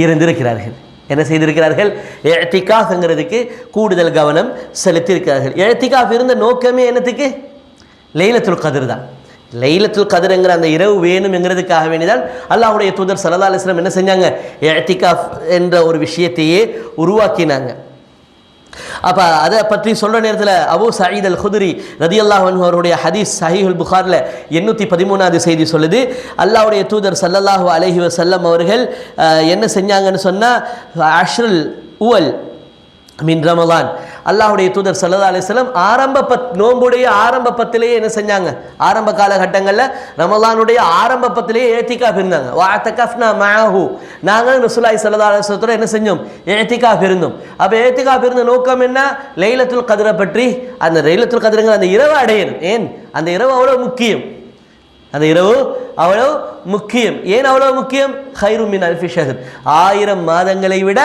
இருந்திருக்கிறார்கள். என்ன செய்திருக்கிறார்கள், இஅ்திகாஃப்ங்கிறதுக்கு கூடுதல் கவனம் செலுத்தியிருக்கிறார்கள். இஅ்திகாஃப் இருந்த நோக்கமே என்னத்துக்கு, லைலத்துல் கத்ர் தான். லைலத்துல் கத்ர்ங்கிற அந்த இரவு வேணும்ங்கிறதுக்காக வேண்டிதான் அல்லாஹ்வுடைய தூதர் ஸல்லல்லாஹு அலைஹி வஸல்லம் என்ன செஞ்சாங்க, இஅ்திகாஃப் என்ற ஒரு விஷயத்தையே உருவாக்கினாங்க. அப்போ அதை பற்றி சொல்கிற நேரத்தில் அபூ சயீத் அல் குத்ரி ரதியல்லாஹு அன்ஹு அவருடைய ஹதீஸ் சஹீஹுல் புகாரில் 813வது செய்தி சொல்லுது, அல்லாஹ்வுடைய தூதர் ஸல்லல்லாஹு அலைஹி வஸல்லம் அவர்கள் என்ன செஞ்சாங்கன்னு சொன்னால், அஷ்ருல் உவல் மின் ரமலான், அல்லாஹ்வுடைய தூதர் ஸல்லல்லாஹு அலைஹி வஸல்லம் நோன்புடைய ஆரம்ப பத்திலேயே என்ன செஞ்சாங்க, ஆரம்ப காலகட்டங்களில் ரமலானுடைய ஆரம்ப பத்திலேயே இஅ்திகாஃப் இருந்தாங்க. வஅதகஃப்னா மஅஹு, நாங்கள் ரசூலுல்லாஹி ஸல்லல்லாஹு அலைஹி வஸல்லம் என்ன செஞ்சோம், இஅ்திகாஃப் இருந்தோம். அப்போ இஅ்திகாஃப் இருந்த நோக்கம் என்ன, லைலத்துல் கத்ரை பற்றி, அந்த லைலத்துல் கத்ருங்கிற அந்த இரவு அடையணும். ஏன் அந்த இரவு அவ்வளோ முக்கியம், அந்த இரவு அவ்வளோ முக்கியம். ஏன் அவ்வளோ முக்கியம், ഖൈറും மின் அல்ஃபி ஷஹர், 1000 மாதங்களை விட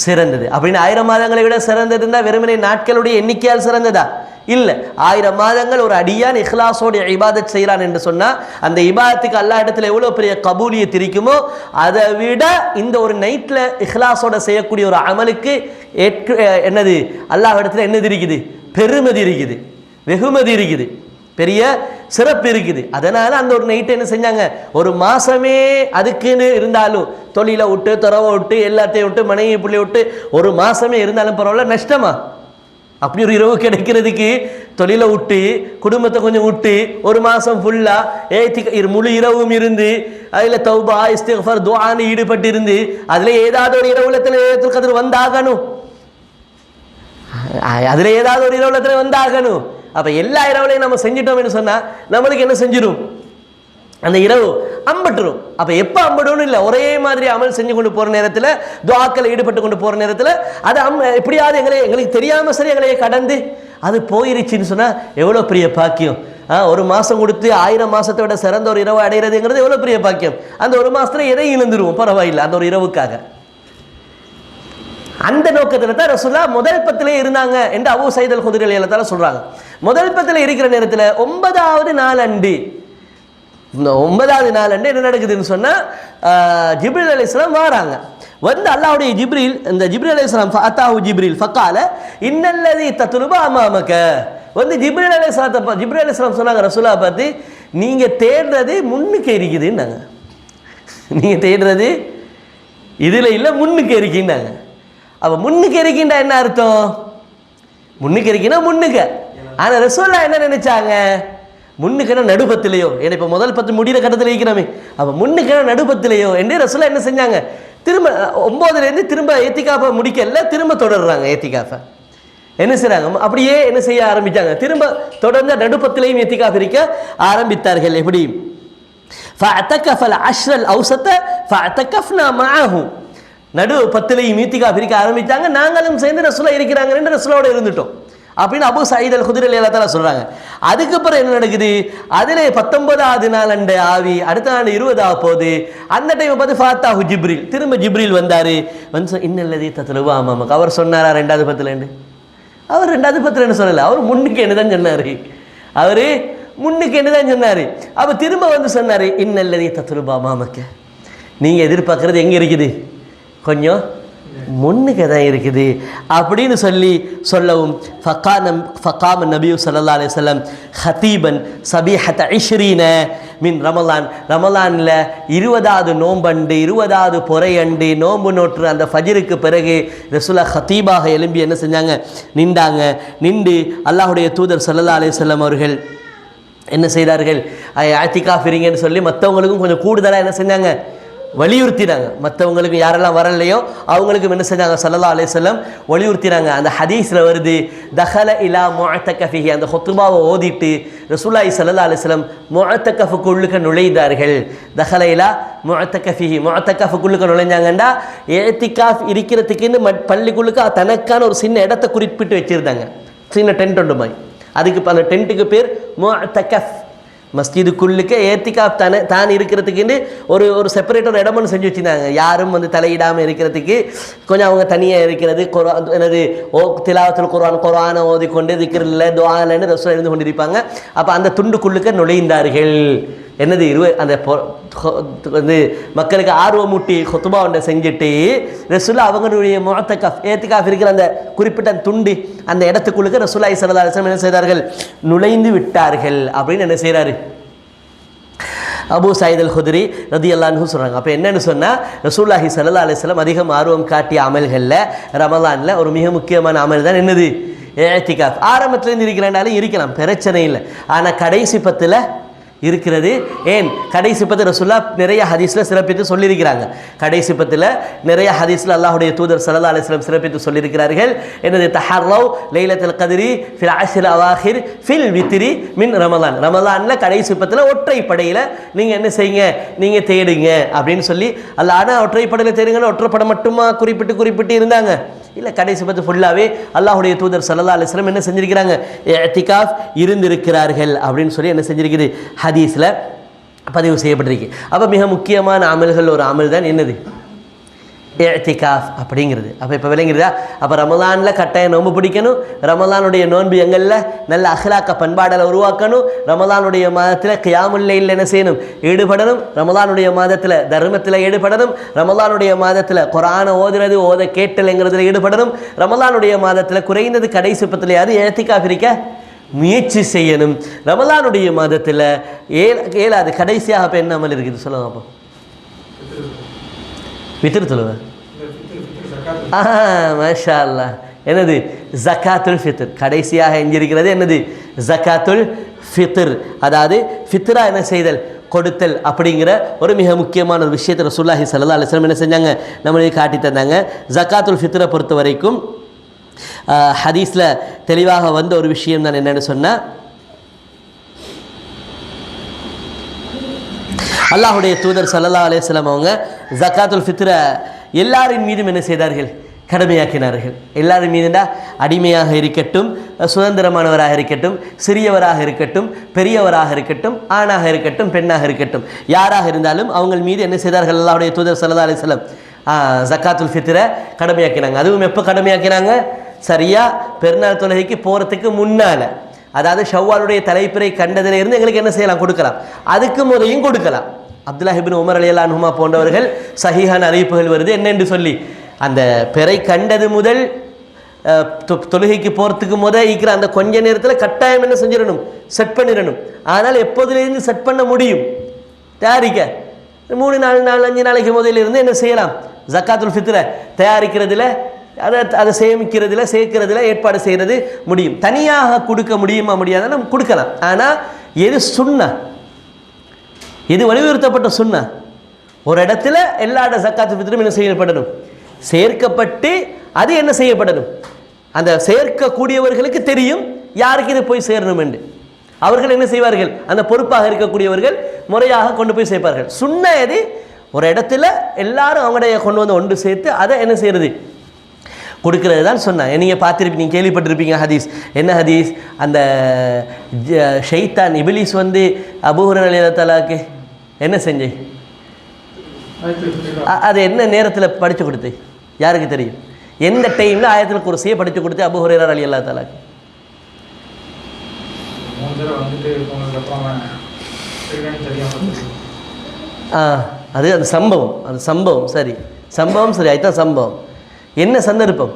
சிறந்தது. அப்படின்னு 1000 மாதங்களை விட சிறந்தது இருந்தால் வெறுமனே நாட்களுடைய எண்ணிக்கையால் சிறந்ததா, இல்லை. 1000 மாதங்கள் ஒரு அடியான் இஹ்லாஸோடு இபாதத் செய்கிறான் என்று சொன்னால், அந்த இபாதத்துக்கு அல்லாஹ் இடத்துல எவ்வளோ பெரிய கபூலியத் இருக்குமோ, அதை விட இந்த ஒரு நைட்டில் இஹ்லாஸோட செய்யக்கூடிய ஒரு அமலுக்கு என்னது, அல்லாஹ் இடத்துல என்னது இருக்குது, பெருமதி இருக்குது, வெகுமதி இருக்குது, பெரிய சிறப்பு இருக்குது. அதனால் அந்த ஒரு நைட்டு என்ன செஞ்சாங்க, ஒரு மாதமே அதுக்குன்னு இருந்தாலும், தொழிலை விட்டு துறவை விட்டு எல்லாத்தையும் விட்டு மனைவி பிள்ளை விட்டு ஒரு மாதமே இருந்தாலும் பரவாயில்ல, நஷ்டமா? அப்படி ஒரு இரவு கிடைக்கிறதுக்கு தொழிலை விட்டு குடும்பத்தை கொஞ்சம் விட்டு ஒரு மாதம் ஃபுல்லாக முழு இரவும் இருந்து அதில் தௌபா இஸ்திக்ஃபார் துஆன்னு ஈடுபட்டு இருந்து அதில் ஏதாவது ஒரு இரவுலத்தில் லைலத்துல் கத்ர் வந்தாகணும், அதில் ஏதாவது ஒரு இரவுலத்தில் வந்தாகணும். அப்போ எல்லா இரவுலையும் நம்ம செஞ்சிட்டோம்னு சொன்னால் நம்மளுக்கு என்ன செஞ்சிடும், அந்த இரவு அம்பட்டுரும். அப்போ எப்போ அம்படும்னு இல்லை, ஒரே மாதிரி அமல் செஞ்சு கொண்டு போகிற நேரத்தில், துஆக்கள் ஈடுபட்டு கொண்டு போகிற நேரத்தில் அது எப்படியாவது எங்களுக்கு தெரியாமல் சரி எங்களையே கடந்து அது போயிருச்சுன்னு சொன்னால் எவ்வளோ பெரிய பாக்கியம். ஒரு மாதம் கொடுத்து 1000 மாதத்தை விட சிறந்த ஒரு இரவு அடைகிறதுங்கிறது எவ்வளோ பெரிய பாக்கியம். அந்த ஒரு மாதத்தில் எதையும் இழந்துருவோம், பரவாயில்லை, அந்த ஒரு இரவுக்காக. அந்த நோக்கத்தில் தான் ரசூலுல்லாஹ் முதல் பத்திலே இருந்தாங்க என்று அபூ சயீத் அல் குத்ரி ரலியல்லாஹு சொல்கிறாங்க. முதல் பத்தில் இருக்கிற நேரத்தில் 9வது நாளன்று என்ன நடக்குதுன்னு சொன்னால், ஜிப்ரீல் அலைஹிஸ்ஸலாம் வராங்க. வந்து அல்லாஹ்வுடைய ஜிப்ரீல் அலைஹிஸ்ஸலாம் ஃபஅதாஹு ஜிப்ரீல் ஃபகால இன்னல்லதி தத்லுபு அமாமக. வந்து ஜிப்ரீல் அலைஹிஸ்ஸலாம் சொன்னாங்க ரசூலுல்லாஹ் பார்த்து, நீங்கள் தேடுறது முன்னுக்கு இருக்குதுன்னாங்க. நீங்கள் தேடுறது இதில் இல்லை, முன்னுக்கு இருக்குன்னாங்க. அப்போ முன்னுக்கு இருக்கின்றா என்ன அர்த்தம், முன்னுக்கு இருக்கினா முன்னுக்கு. ஆனால் ரசூலுல்லாஹ் என்ன நினைச்சாங்க, முன்னுக்குன்னா நடுப்பத்திலையோ, ஏன்னா இப்போ முதல் 10 முடிகிற கட்டத்தில் இருக்கிறோமே, அப்போ முன்னுக்குன்னா நடுப்பத்திலையோ என்று ரசூலுல்லாஹ் என்ன செஞ்சாங்க, திரும்ப 9லேருந்து திரும்ப இஅ்திகாஃபை முடிக்கல, திரும்ப தொடர்றாங்க இஅ்திகாஃபை. என்ன செய்கிறாங்க, அப்படியே என்ன செய்ய ஆரம்பித்தாங்க, திரும்ப தொடர்ந்து நடுப்பத்திலையும் இஅ்திகாஃப் இருக்க ஆரம்பித்தார்கள். எப்படி, ஃபஅதகஃபல் அஷ்ரல் அவ்ஸத ஃபஅதகஃப்னா மஅஹு, நடு 10லையும் இஅ்திகாஃப் இருக்க ஆரம்பித்தாங்க, நாங்களும் சேர்ந்து ரசூலுல்லாஹ் இருக்கிறாங்கன்னு ரசூலுல்லாஹோட இருந்துட்டோம் அப்படின்னு அபூ சயீத் அல் குத்ரி ரலியல்லாஹு சொல்கிறாங்க. அதுக்கப்புறம் என்ன நடக்குது, அதில் 19வது நாள் அண்டு ஆவி, அடுத்த நாள் 20 போகுது. அந்த டைம் பார்த்து ஃபாத்தாஹு ஜிப்ரீல், திரும்ப ஜிப்ரீல் வந்தார். வந்து இன்னல்லதி தத்லுபு அமாமக, அவர் சொன்னாரா 2வது பத்துலேருந்து, அவர் 2வது பத்துலேருந்து சொல்லலை, அவர் முன்னுக்கு என்ன தான் சொன்னார், அவர் முன்னுக்கு என்ன தான் சொன்னார். அப்போ திரும்ப வந்து சொன்னார் இன்னல்லதி தத்லுபு அமாமக, நீங்கள் எதிர்பார்க்குறது எங்கே இருக்குது, கொஞ்சம் முன்னுக்கு தான் இருக்குது அப்படின்னு சொல்லவும் ஃபகாம நபி ஸல்லல்லாஹு அலைஹி வஸல்லம் ஹதீபன் சபீஹத 20 மின் ரமலான், ரமலானில் 20வது நோம்பண்டு 20வது பொறையண்டு நோன்பு நோற்று அந்த ஃபஜ்ருக்கு பிறகு ரசூலுல்லாஹ் ஹதீபாக எழும்பி என்ன செஞ்சாங்க, நின்று அல்லாஹ்வுடைய தூதர் ஸல்லல்லாஹு அலைஹி வஸல்லம் அவர்கள் என்ன செய்தார்கள், இஅ்திகாஃப் இருங்கன்னு சொல்லி மற்றவங்களுக்கும் கொஞ்சம் கூடுதலாக என்ன செஞ்சாங்க, வலியுறுத்தினாங்க. மற்றவங்களுக்கு யாரெல்லாம் வரலையோ அவங்களுக்கும் என்ன செஞ்சாங்க, ஸல்லல்லாஹு அலைஹி வஸல்லம் வலியுறுத்தினாங்க. அந்த ஹதீஸில் வருது, தஹல இலா முஅத்தகஃபிஹி, அந்த ஹுத்பாவை ஓதிட்டு ரசூலுல்லாஹி ஸல்லல்லாஹு அலைஹி வஸல்லம் முஅத்தகஃபுக்குள்ளுக்கு நுழைந்தார்கள். தஹல இலா முஅத்தகஃபிஹி, முஅத்தகஃபுக்குள்ளுக்கு நுழைஞ்சாங்கண்டா இஅ்திகாஃப் இருக்கிறதுக்குன்னு பள்ளிக்குள்ளுக்கு தனக்கான ஒரு சின்ன இடத்தை குறிப்பிட்டு வச்சுருந்தாங்க, சின்ன டென்ட் ஒன்று மாதிரி. அதுக்கு அந்த டென்ட்டுக்கு பேர் முஅத்தகஃப். மஸ்ஜிதுக்குள்ளுக்கு ஏத்திகாஃப் தான் இருக்கிறதுக்குன்னு ஒரு செப்பரேட் இடம்னு செஞ்சு வச்சுருந்தாங்க. யாரும் தலையிடாமல் இருக்கிறதுக்கு கொஞ்சம் அவங்க தனியாக இருக்கிறது. குர்ஆன் என்னது திலாவத்துல் குர்ஆனை ஓதிக்கொண்டு திக்ரில் துஆலன்னு ரசூல் இருந்து கொண்டிருப்பாங்க. அப்போ அந்த துண்டுக்குள்ளுக்கு நுழைந்தார்கள். என்னது அந்த மக்களுக்கு ஆர்வமூட்டி ஹுத்பா ஒன்றை செஞ்சுட்டு ரசூலுல்லாஹ் அவங்களுடைய ஏத்திகாஃப் இருக்கிற அந்த குறிப்பிட்ட துண்டு அந்த இடத்துக்குள்ளுக்கு ரசூலுல்லாஹி ஸல்லல்லாஹு அலைஹி வஸல்லம் என்ன செய்தார்கள்? நுழைந்து விட்டார்கள் அப்படின்னு என்ன செய்கிறாரு அபூ சயீத் அல் குத்ரி ரலியல்லாஹு அன்ஹு சொல்கிறாங்க. அப்போ என்னென்னு சொன்னால் ரசூலுல்லாஹி ஸல்லல்லாஹு அலைஹி வஸல்லம் அதிகம் ஆர்வம் காட்டிய அமல்களில் ரமலானில் ஒரு மிக முக்கியமான அமல் தான் என்னது? ஏத்திகாஃப். ஆரம்பத்துலேருந்து இருக்கிறனாலும் இருக்கலாம், பிரச்சனை இல்லை. ஆனால் கடைசி பத்தில் இருக்கிறது. ஏன் கடைசி பத்து ரசூலுல்லாஹ் நிறைய ஹதீஸில் சிறப்பித்து சொல்லியிருக்கிறாங்க. கடைசி பத்தில் நிறைய ஹதீஸில் அல்லாஹ்வுடைய தூதர் ஸல்லல்லாஹு அலைஹி வஸல்லம் சிறப்பித்து சொல்லியிருக்கிறார்கள். என்னது? தஹர்ரவ் லைலத்துல் கத்ரி ஃபில் அஷ்ரில் அவாஹிர் ஃபில் வித்ரி மின் ரமலான். ரமலானில் கடைசி பத்தில் ஒற்றைப்படையில் நீங்கள் என்ன செய்யுங்க? நீங்கள் தேடுங்க அப்படின்னு சொல்லி அல்லாஹ். ஆனால் ஒற்றைப்படையில் தேடுங்கன்னு ஒற்றைப்படை மட்டுமா குறிப்பிட்டு இருந்தாங்க? இல்லை, கடைசி பத்து ஃபுல்லாகவே அல்லாஹ்வுடைய தூதர் ஸல்லல்லாஹு அலைஹி வஸல்லம் என்ன செஞ்சிருக்கிறாங்க? இஅ்திகாஃப் இருந்திருக்கிறார்கள் அப்படின்னு சொல்லி என்ன செஞ்சிருக்குது? ஹதீஸில் பதிவு செய்யப்பட்டிருக்கு. அப்போ மிக முக்கியமான அமல்கள் ஒரு அமல் தான் என்னது? இஅ்திகாஃப் அப்படிங்கிறது. அப்போ இப்போ விளங்குறதா? அப்போ ரமலானில் கட்டாயம் நோன்பு பிடிக்கணும். ரமலானுடைய நோன்பு எங்களில் நல்ல அஹ்லாக்க பண்பாடலை உருவாக்கணும். ரமலானுடைய மாதத்தில் கியாமுல் லைல் என்ன செய்யணும்? ஈடுபடணும். ரமலானுடைய மாதத்தில் தர்மத்தில் ஈடுபடணும். ரமலானுடைய மாதத்தில் குர்ஆனை ஓத கேட்டல்ங்கிறதுல ஈடுபடணும். ரமலானுடைய மாதத்தில் குறைந்தது கடைசி பத்திலையாவது இஅ்திகாஃப் இருக்க முயற்சி செய்யணும். ரமலானுடைய மாதத்தில் ஏழாவது கடைசியாக இப்போ என்ன அமல் இருக்குது சொல்லுங்க. அப்போ ஃபித்ர் தொழுவ. மாஷா அல்லாஹ். என்னது? ஜக்காத்துல் ஃபித்ர். கடைசியாக எஞ்சிருக்கிறது என்னது? ஜக்காத்துல் ஃபித்ர். அதாவது ஃபித்ரா என்ன செய்தல்? கொடுத்தல் அப்படிங்கிற ஒரு மிக முக்கியமான ஒரு விஷயத்தை ரசூலுல்லாஹி ஸல்லல்லாஹு அலைஹி வஸல்லம் என்ன செஞ்சாங்க? நம்மளுக்கு காட்டி தந்தாங்க. ஜக்காத்துல் ஃபித்ரை பொறுத்த வரைக்கும் ஹதீஸில் தெளிவாக வந்த ஒரு விஷயம் தான் என்னென்னு சொன்னால், அல்லாஹ்வுடைய தூதர் ஸல்லல்லாஹு அலைஹி வஸல்லம் அவங்க ஜக்காத்துல் ஃபித்ரை எல்லாரின் மீதும் என்ன செய்தார்கள்? கடமையாக்கினார்கள். எல்லாரின் மீதுண்டா அடிமையாக இருக்கட்டும், சுதந்திரமானவராக இருக்கட்டும், சிறியவராக இருக்கட்டும், பெரியவராக இருக்கட்டும், ஆணாக இருக்கட்டும், பெண்ணாக இருக்கட்டும், யாராக இருந்தாலும் அவங்க மீது என்ன செய்தார்கள்? அல்லாஹ்வுடைய தூதர் ஸல்லல்லாஹு அலைஹி வஸல்லம் ஜக்காத்துல் ஃபித்ரை கடமையாக்கினாங்க. அதுவும் எப்போ கடமையாக்கினாங்க? சரியாக பெருநாள் தொழுகைக்கு போகிறதுக்கு முன்னால். அதாவது ஷவ்வாலுடைய தலைப்பிறை கண்டதிலிருந்து எங்களுக்கு என்ன செய்யலாம்? கொடுக்கலாம். அதுக்கு முறையும் கொடுக்கலாம். அப்துல்லாஹ் இப்னு உமர் ரலியல்லாஹு அன்ஹுமா போன்றவர்கள் சஹீஹான அறிவிப்புகள் வருது என்னென்று சொல்லி, அந்த பிறை கண்டது முதல் தொழுகைக்கு போகிறதுக்கு இருக்கிற அந்த கொஞ்ச நேரத்தில் கட்டாயம் என்ன செஞ்சிடணும்? செட் பண்ணிடணும். ஆனால் எப்போதுலேருந்து செட் பண்ண முடியும்? தயாரிக்க 3 4 5 நாளைக்கு முதலிருந்து என்ன செய்யலாம்? ஜக்காத்துல் ஃபித்ரை தயாரிக்கிறதுல, அதை சேமிக்கிறதுல, சேர்க்கிறதுல ஏற்பாடு செய்கிறது முடியும். தனியாக கொடுக்க முடியுமா? முடியாத நம்ம கொடுக்கலாம். ஆனால் எது சுன்னா, எது வலியுறுத்தப்பட்ட சுன்னா? ஒரு இடத்துல எல்லா ஜக்காத்துல் ஃபித்ரும் என்ன செய்யப்படணும்? சேர்க்கப்பட்டு அது என்ன செய்யப்படணும்? அந்த சேர்க்கக்கூடியவர்களுக்கு தெரியும் யாருக்கு இது போய் சேரணும் என்று. அவர்கள் என்ன செய்வார்கள்? அந்த பொறுப்பாக இருக்கக்கூடியவர்கள் முறையாக கொண்டு போய் சேர்ப்பார்கள். சுன்னா எது? ஒரு இடத்துல எல்லாரும் அவங்களுடைய கொண்டு வந்து ஒன்று சேர்த்து அதை என்ன செய்கிறது? கொடுக்கிறது தான் சொன்னாங்க. நீங்கள் பார்த்துருப்பீங்க, கேள்விப்பட்டிருப்பீங்க ஹதீஸ். என்ன ஹதீஸ்? அந்த ஷைத்தான் இபிலிஸ் வந்து அபூ ஹுரைரா ரலியல்லாஹு தஆலாக்கு என்ன செஞ்சு? அது என்ன நேரத்தில் படித்து கொடுத்து யாருக்கு தெரியும்? எந்த டைமில் ஆயத்துல் குர்சியை படித்து கொடுத்து அபூ ஹுரைரா ரலியல்லாஹு தஆலாக்கு? அது அந்த சம்பவம் சரி, அதுதான் சம்பவம். என்ன சந்தர்ப்பம்?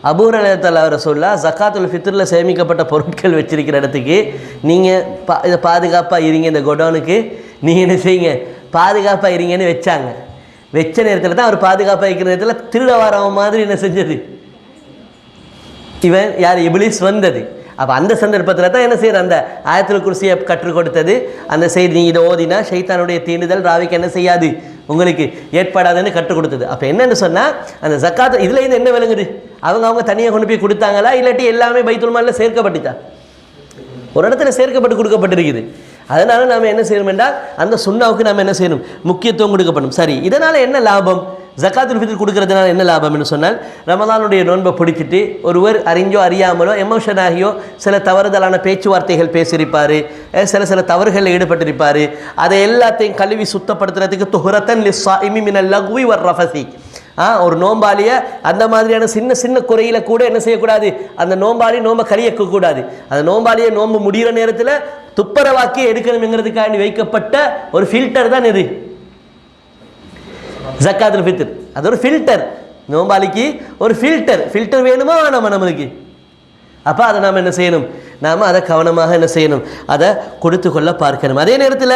அபூ ஹுரைரா ரலியல்லாஹு தஆலா ரசூலுல்லாஹ் ஜக்காத்துல் ஃபித்ரில் சேமிக்கப்பட்ட பொருட்கள் வச்சிருக்கிற இடத்துக்கு நீங்கள் இதை பாதுகாப்பாக இருங்க, இந்த கொடோனுக்கு நீங்கள் என்ன செய்யுங்க? பாதுகாப்பாக இருங்கன்னு வச்சாங்க. வச்ச நேரத்தில் தான் அவர் பாதுகாப்பாக இருக்கிற நேரத்தில் திருட வரவன் மாதிரி என்ன செஞ்சது? இவன் யார்? இப்லீஸ் வந்தது. அப்போ அந்த சந்தர்ப்பத்தில் தான் என்ன செய்யற? அந்த ஆயத்துல் குர்சியை கற்றுக் கொடுத்தது. அந்த செய்தி நீங்கள் இதை ஓதினா ஷைத்தானுடைய தீண்டுதல் ராவிக்கு என்ன செய்யாது? உங்களுக்கு ஏற்படாதுன்னு கற்றுக் கொடுத்தது. அப்போ என்னென்னு சொன்னால், அந்த ஜக்காத் இதில் இருந்து என்ன விளங்குது? அவங்க தனியாக கொண்டு போய் கொடுத்தாங்களா, இல்லாட்டி எல்லாமே பைத்துல் மால்ல சேர்க்கப்பட்டுச்சா? ஒரு இடத்துல சேர்க்கப்பட்டு கொடுக்கப்பட்டிருக்குது. அதனால் நாம் என்ன செய்யணும் என்றால், அந்த சுன்னாவுக்கு நாம் என்ன செய்யணும்? முக்கியத்துவம் கொடுக்கப்படும். சரி, இதனால் என்ன லாபம்? ஜக்காத்துல் ஃபித்ர் கொடுக்கறதுனால என்ன லாபம்னு சொன்னால், ரமலானுடைய நோன்பை பிடிச்சிட்டு ஒருவர் அறிஞ்சோ அறியாமலோ எமோஷன் ஆகியோ சில தவறுதலான பேச்சுவார்த்தைகள் பேசியிருப்பார், சில தவறுகளில் ஈடுபட்டிருப்பார். அதை எல்லாத்தையும் கழுவி சுத்தப்படுத்துறதுக்கு துஹ்ரத்தன் லிஸ்ஸாயிமி மினல் லக்வி வர் ரஃபஸி, ஒரு நோம்பாளியை அந்த மாதிரியான சின்ன சின்ன குறையில கூட என்ன செய்யக்கூடாது, அந்த நோம்பாளி நோம்பை கழியக்கூடாது. அந்த நோம்பாளியை நோம்பு முடிகிற நேரத்தில் துப்புரவாக்கி எடுக்கணுங்கிறதுக்காண்டி வைக்கப்பட்ட ஒரு ஃபில்டர் தான் இது ஜக்காத்துல் ஃபித்ர். அது ஒரு ஃபில்டர், நோம்பாளிக்கு ஒரு ஃபில்டர் வேணுமா வேணாமா நம்மளுக்கு? அப்போ அதை நாம் என்ன செய்யணும், நாம் அதை கவனமாக என்ன செய்யணும், அதை கொடுத்து கொள்ள பார்க்கணும். அதே நேரத்தில்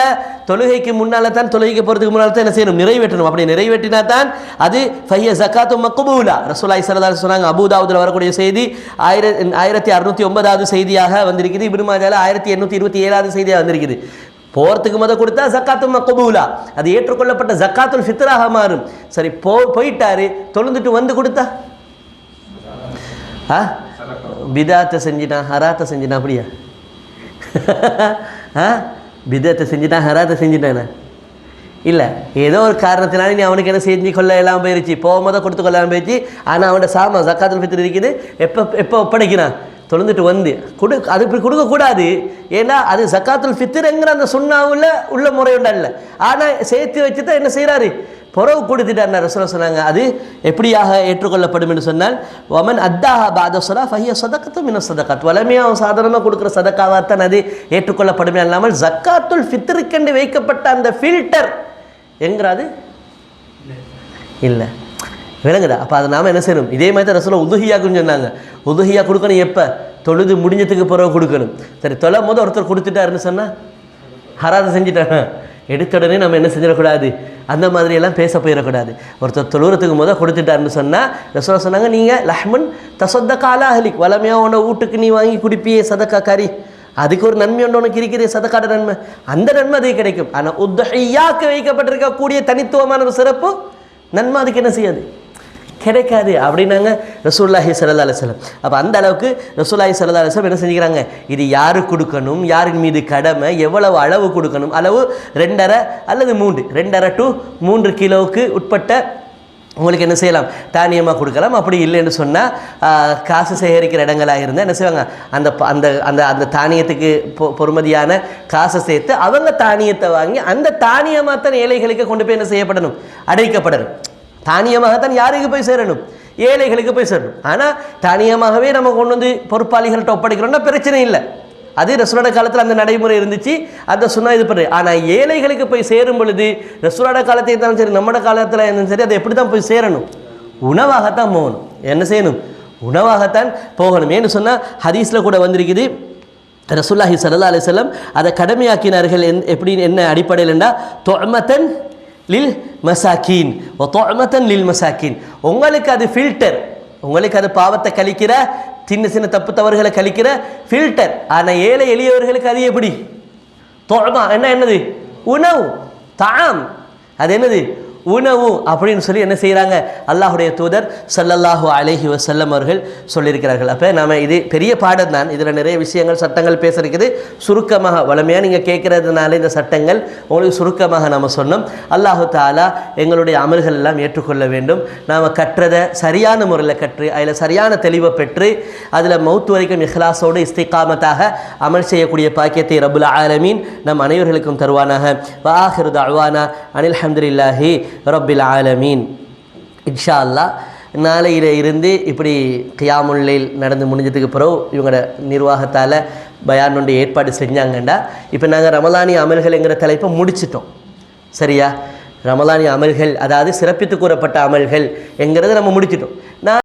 தொழுகைக்கு முன்னால் தான், தொழுகைக்கு போகிறதுக்கு முன்னால் தான் என்ன செய்யணும், நிறைவேற்றணும். அப்படி நிறைவேற்றினா தான் அது ஃபைய ஜக்காத்து மக்பூலா. ரசூலுல்லாஹி ஸல்லல்லாஹு அலைஹி வஸல்லம் சொன்னாங்க. அபூதாவுதில் வரக்கூடிய செய்தி 1609வது செய்தியாக வந்திருக்குது. இப்னு மாஜால 1827வது செய்தியாக வந்திருக்குது. போகிறதுக்கு கொடுத்தா ஜக்காத்து மக்பூலா, அது ஏற்றுக்கொள்ளப்பட்ட ஜக்காத்துல் ஃபித்ராக மாறும். சரி, போயிட்டாரு, தொழுந்துட்டு வந்து கொடுத்தா பிதாத்தை செஞ்சிட்டான், ஹராத்தை செஞ்சிட்டான், அப்படியா? பிதாத்தை செஞ்சிட்டான், ஹராத்தை செஞ்சிட்டானா? இல்லை, ஏதோ ஒரு காரணத்தினால நீ அவனுக்கு என்ன செஞ்சு கொள்ள எல்லாம் போயிருச்சு, போகும்போது கொடுத்து கொள்ளாமல் போயிடுச்சு. ஆனால் அவனோட சாமா ஜக்காத்துல் ஃபித்ர் இருக்குது, எப்போ ஒப்படைக்கிறான், தொழுந்துட்டு வந்து அது இப்படி கொடுக்கக்கூடாது. ஏன்னா அது ஜக்காத்துல் ஃபித்ருங்கிற அந்த சுன்னாவில் உள்ள முறையுண்டல்ல. ஆனால் சேர்த்து வச்சு தான் என்ன செய்கிறாரு, பொறவு கொடுத்துட்டார். ரசூலுல்லாஹ் சொன்னாங்க, அது எப்படியாக ஏற்றுக்கொள்ளப்படும் என்று சொன்னால், வமன் அத்தாஹா பாத ஸலா ஃபஹிய ஸதகத்து மின ஸதகாத், வலமையாக அவன் சாதாரணமாக கொடுக்குற சதக்காவாத்தான் அது ஏற்றுக்கொள்ளப்படுமே அல்லாமல் ஜக்காத்துல் ஃபித்ருக்கென்று வைக்கப்பட்ட அந்த ஃபில்டர் எங்கிறாது இல்லை. விளங்குதா? அப்போ அதை நாம் என்ன செய்யணும், இதே மாதிரி தான் ரசூலுல்லாஹ் உதுஹியாக்குன்னு சொன்னாங்க. உதுஹியா கொடுக்கணும் எப்போ, தொழுது முடிஞ்சதுக்கு பிறகு கொடுக்கணும். சரி, தொழும் போது ஒருத்தர் கொடுத்துட்டாருன்னு சொன்னால் ஹராதை செஞ்சுட்டாங்க, எடுத்த உடனே நம்ம என்ன செஞ்சிடக்கூடாது, அந்த மாதிரியெல்லாம் பேச போயிடக்கூடாது. ஒருத்தர் தொழுகிறதுக்கு முதல் கொடுத்துட்டாருன்னு சொன்னால் ரசூலுல்லாஹ் சொன்னாங்க, நீங்கள் லஹ்மன் தஸத்தக அலா அஹ்லிக், வளமையாக உன வீட்டுக்கு நீ வாங்கி குடிப்பியே சதக்கா கறி, அதுக்கு ஒரு நன்மை ஒன்று உனக்கு இருக்கிறே, சதக்காட நன்மை, அந்த நன்மை அது கிடைக்கும். ஆனால் உத்ஹியாக்கு வைக்கப்பட்டிருக்கக்கூடிய தனித்துவமான ஒரு சிறப்பு நன்மை அதுக்கு என்ன செய்யாது, கிடைக்காது அப்படின்னாங்க ரசூலுல்லாஹி ஸல்லல்லாஹு அலைஹி வஸல்லம். அப்போ அந்த அளவுக்கு ரசூலுல்லாஹி ஸல்லல்லாஹு அலைஹி வஸல்லம் என்ன செஞ்சுக்கிறாங்க, இது யாருக்கு கொடுக்கணும், யாரின் மீது கடமை, எவ்வளவு அளவு கொடுக்கணும், அளவு 2.5 அல்லது 3, 2.5 to 3 கிலோவுக்கு உட்பட்ட உங்களுக்கு என்ன செய்யலாம், தானியமாக கொடுக்கலாம். அப்படி இல்லைன்னு சொன்னால் காசு சேகரிக்கிற இடங்களாக இருந்தால் என்ன செய்வாங்க, அந்த அந்த அந்த அந்த தானியத்துக்கு பொறுமதியான காசை சேர்த்து அவங்க தானியத்தை வாங்கி அந்த தானியமாக தான் ஏழைகளுக்கு கொண்டு போய் என்ன செய்யப்படணும், அடைக்கப்படணும். தானியமாகத்தான் யாருக்கு போய் சேரணும், ஏழைகளுக்கு போய் சேரணும். ஆனால் தானியமாகவே நம்ம கொண்டு வந்து பொறுப்பாளிகள்கிட்ட ஒப்படைக்கிறோம்னா பிரச்சனை இல்லை. அது ரசூலுல்லாஹ் காலத்தில் அந்த நடைமுறை இருந்துச்சு, அந்த சுன்னா இது பண்ணுறது. ஆனால் ஏழைகளுக்கு போய் சேரும் பொழுது ரசூலுல்லாஹ் காலத்தில் இருந்தாலும் சரி, நம்மளோட காலத்தில் இருந்தாலும் சரி, அது எப்படி தான் போய் சேரணும், உணவாகத்தான் போகணும். என்ன செய்யணும், உணவாகத்தான் போகணும். ஏன்னு சொன்னால் ஹதீஸில் கூட வந்திருக்குது, ரசூலுல்லாஹி ஸல்லல்லாஹு அலைஹி வஸல்லம் அதை கடமையாக்கினார்கள். எப்படி, என்ன அடிப்படையில்ண்டா, தொஅமத்தன் லில் மசாக்கீன் வ தொஅமத்தன் லில் மசாக்கீன், உங்களுக்கு அது ஃபில்டர், உங்களுக்கு அது பாவத்தை கழிக்கிற, சின்ன சின்ன தப்பு தவறுகளை கழிக்கிற ஃபில்டர். ஆனால் ஏழை எளியவர்களுக்கு அது எப்படி, தொஅமா என்னது, உணவு, தாம், அது என்னது, உணவு அப்படின்னு சொல்லி என்ன செய்கிறாங்க, அல்லாஹுடைய தூதர் ஸல்லல்லாஹு அலைஹி வஸல்லம் அவர்கள் சொல்லியிருக்கிறார்கள். அப்போ நாம் இது பெரிய பாடம் தான், இதில் நிறைய விஷயங்கள் சட்டங்கள் பேச இருக்குது. சுருக்கமாக வளமையாக நீங்கள் கேட்குறதுனால இந்த சட்டங்கள் உங்களுக்கு சுருக்கமாக நாம் சொன்னோம். அல்லாஹு தஆலா எங்களுடைய அமல்கள் எல்லாம் ஏற்றுக்கொள்ள வேண்டும். நாம் கற்றதை சரியான முறையில் கற்று அதில் சரியான தெளிவை பெற்று அதில் மௌத் வரைக்கும் இஹ்லாஸோடு இஸ்திகாமத்தாக அமல் செய்யக்கூடிய பாக்கியத்தை ரப்புல் ஆலமீன் நம் அனைவர்களுக்கும் தருவானாக. வ ஆகிரு தஅவானா அனில் ஹம்துலில்லாஹி ரப்பில் ஆலமீன். இன்ஷா அல்லாஹ் நாளையில் இருந்து இப்படி கியாமுல் லைல் நடந்து முடிஞ்சதுக்கு பிறகு இவங்களோட நிர்வாகத்தால் பயான் ஒன்று ஏற்பாடு செஞ்சாங்கண்டா, இப்போ நாங்கள் ரமலானி அமல்கள்ங்கிற தலைப்பை முடிச்சிட்டோம். சரியா, ரமலானி அமல்கள், அதாவது சிறப்பித்து கூறப்பட்ட அமல்கள் என்கிறத நம்ம முடிச்சிட்டோம்.